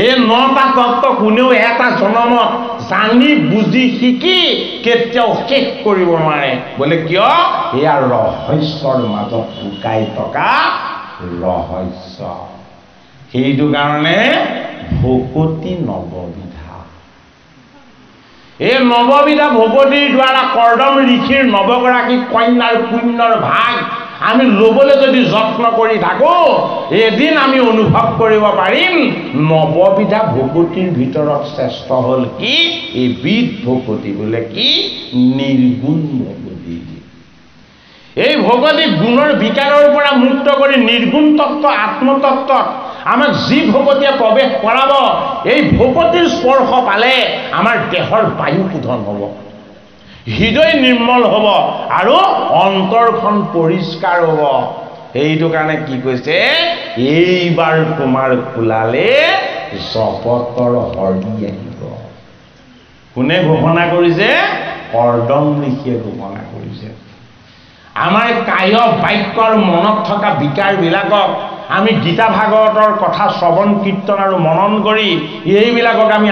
এই 9টা তত্ত্ব কোনেও এটা জনমত জানি বুজি শিকি কেতিয়াও শেষ কৰিব নোৱাৰে বোলে কিয় এয়া ৰহস্যৰ মাজত লুকাই থকা ৰহস্য সেইটো কাৰণে ভকতি নৱবিধা এই নৱবিধা ভকতিৰ দ্বাৰা কৰ্দম ঋষিৰ নৱগৰাকী কন্যাৰ পুণ্যৰ ভাগ আমি ল'বলৈ যদি যত্ন কৰি থাকো এদিন আমি অনুভৱ কৰিব পাৰিম নৱবিধা ভকতিৰ ভিতৰত শ্ৰেষ্ঠ হ'ল কি এবিধ ভকতি বোলে কি নিৰ্গুণ ভকতি এই ভকতি গুণৰ বিকাৰৰ পৰা মুক্ত কৰি নিৰ্গুণ তত্ত্ব আত্মতত্ত্বত আমাক যি ভকতিয়ে প্ৰৱেশ কৰাব এই ভকতিৰ স্পৰ্শ পালে আমাৰ দেহৰ বায়ু শোধন হ'ব হৃদয় নিৰ্মল হ'ব আৰু অন্তৰখন পৰিষ্কাৰ হ'ব সেইটো কাৰণে কি কৈছে এইবাৰ তোমাৰ খোলালে জপতৰ হৰি আহিব কোনে ঘোষণা কৰিছে কৰ্দম ঋষিয়ে ঘোষণা কৰিছে আমাৰ কায় বাক্যৰ মনত থকা বিকাৰবিলাকক আমি গীতা ভাগৱতৰ কথা শ্ৰৱণ কীৰ্তন আৰু মনন কৰি এইবিলাকক আমি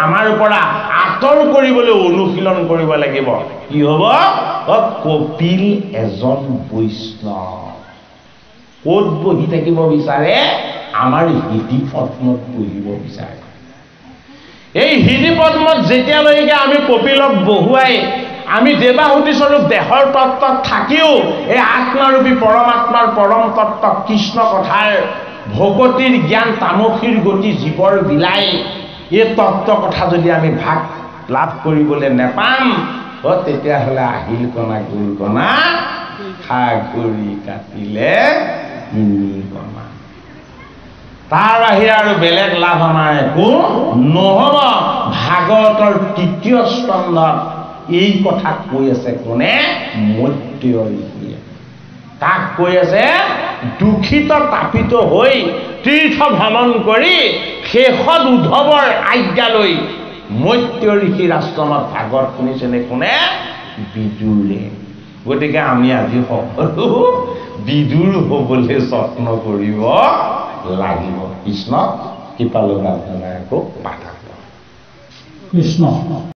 আমাৰ পৰা আঁতৰ কৰিবলৈ অনুশীলন কৰিব লাগিব কি হ'ব কপিল এজন বৈষ্ণৱ ক'ত বহি থাকিব বিচাৰে আমাৰ হৃদি পদ্মত বহিব বিচাৰে এই হৃদি পদ্মত যেতিয়ালৈকে আমি কপিলক বহুৱাই আমি দেৱাহুতি স্বৰূপ দেহৰ তত্ত্বত থাকিও এই আত্মাৰূপী পৰমাত্মাৰ পৰম তত্ত্ব কৃষ্ণ কথাৰ ভকতিৰ জ্ঞান তামসীৰ গতি জীৱৰ বিলাই এই তত্ত্ব কথা যদি আমি ভাগ লাভ কৰিবলৈ নেপাম তেতিয়াহ'লে আহিল কণা গুল কণা খাগৰি কাটিলে কণা তাৰ বাহিৰে আৰু বেলেগ লাভ আমাৰ একো নহ'ব ভাগৱতৰ 3য় স্কন্ধত এই কথা কৈ আছে কোনে মৈত্ৰেয় ঋষিয়ে তাক কৈ আছে দুখিত তাপিত হৈ তীৰ্থ ভ্ৰমণ কৰি শেষত উদ্ধৱৰ আজ্ঞা লৈ মৈত্ৰেয় ঋষিৰ আশ্ৰমত ভাগৱত শুনিছেনে কোনে বিদুৰে গতিকে আমি আজি সকলো বিদুৰ হ'বলৈ যত্ন কৰিব লাগিব কৃষ্ণ কৃপালু প্ৰাৰ্থনা আকৌ পাঠা কৃষ্ণ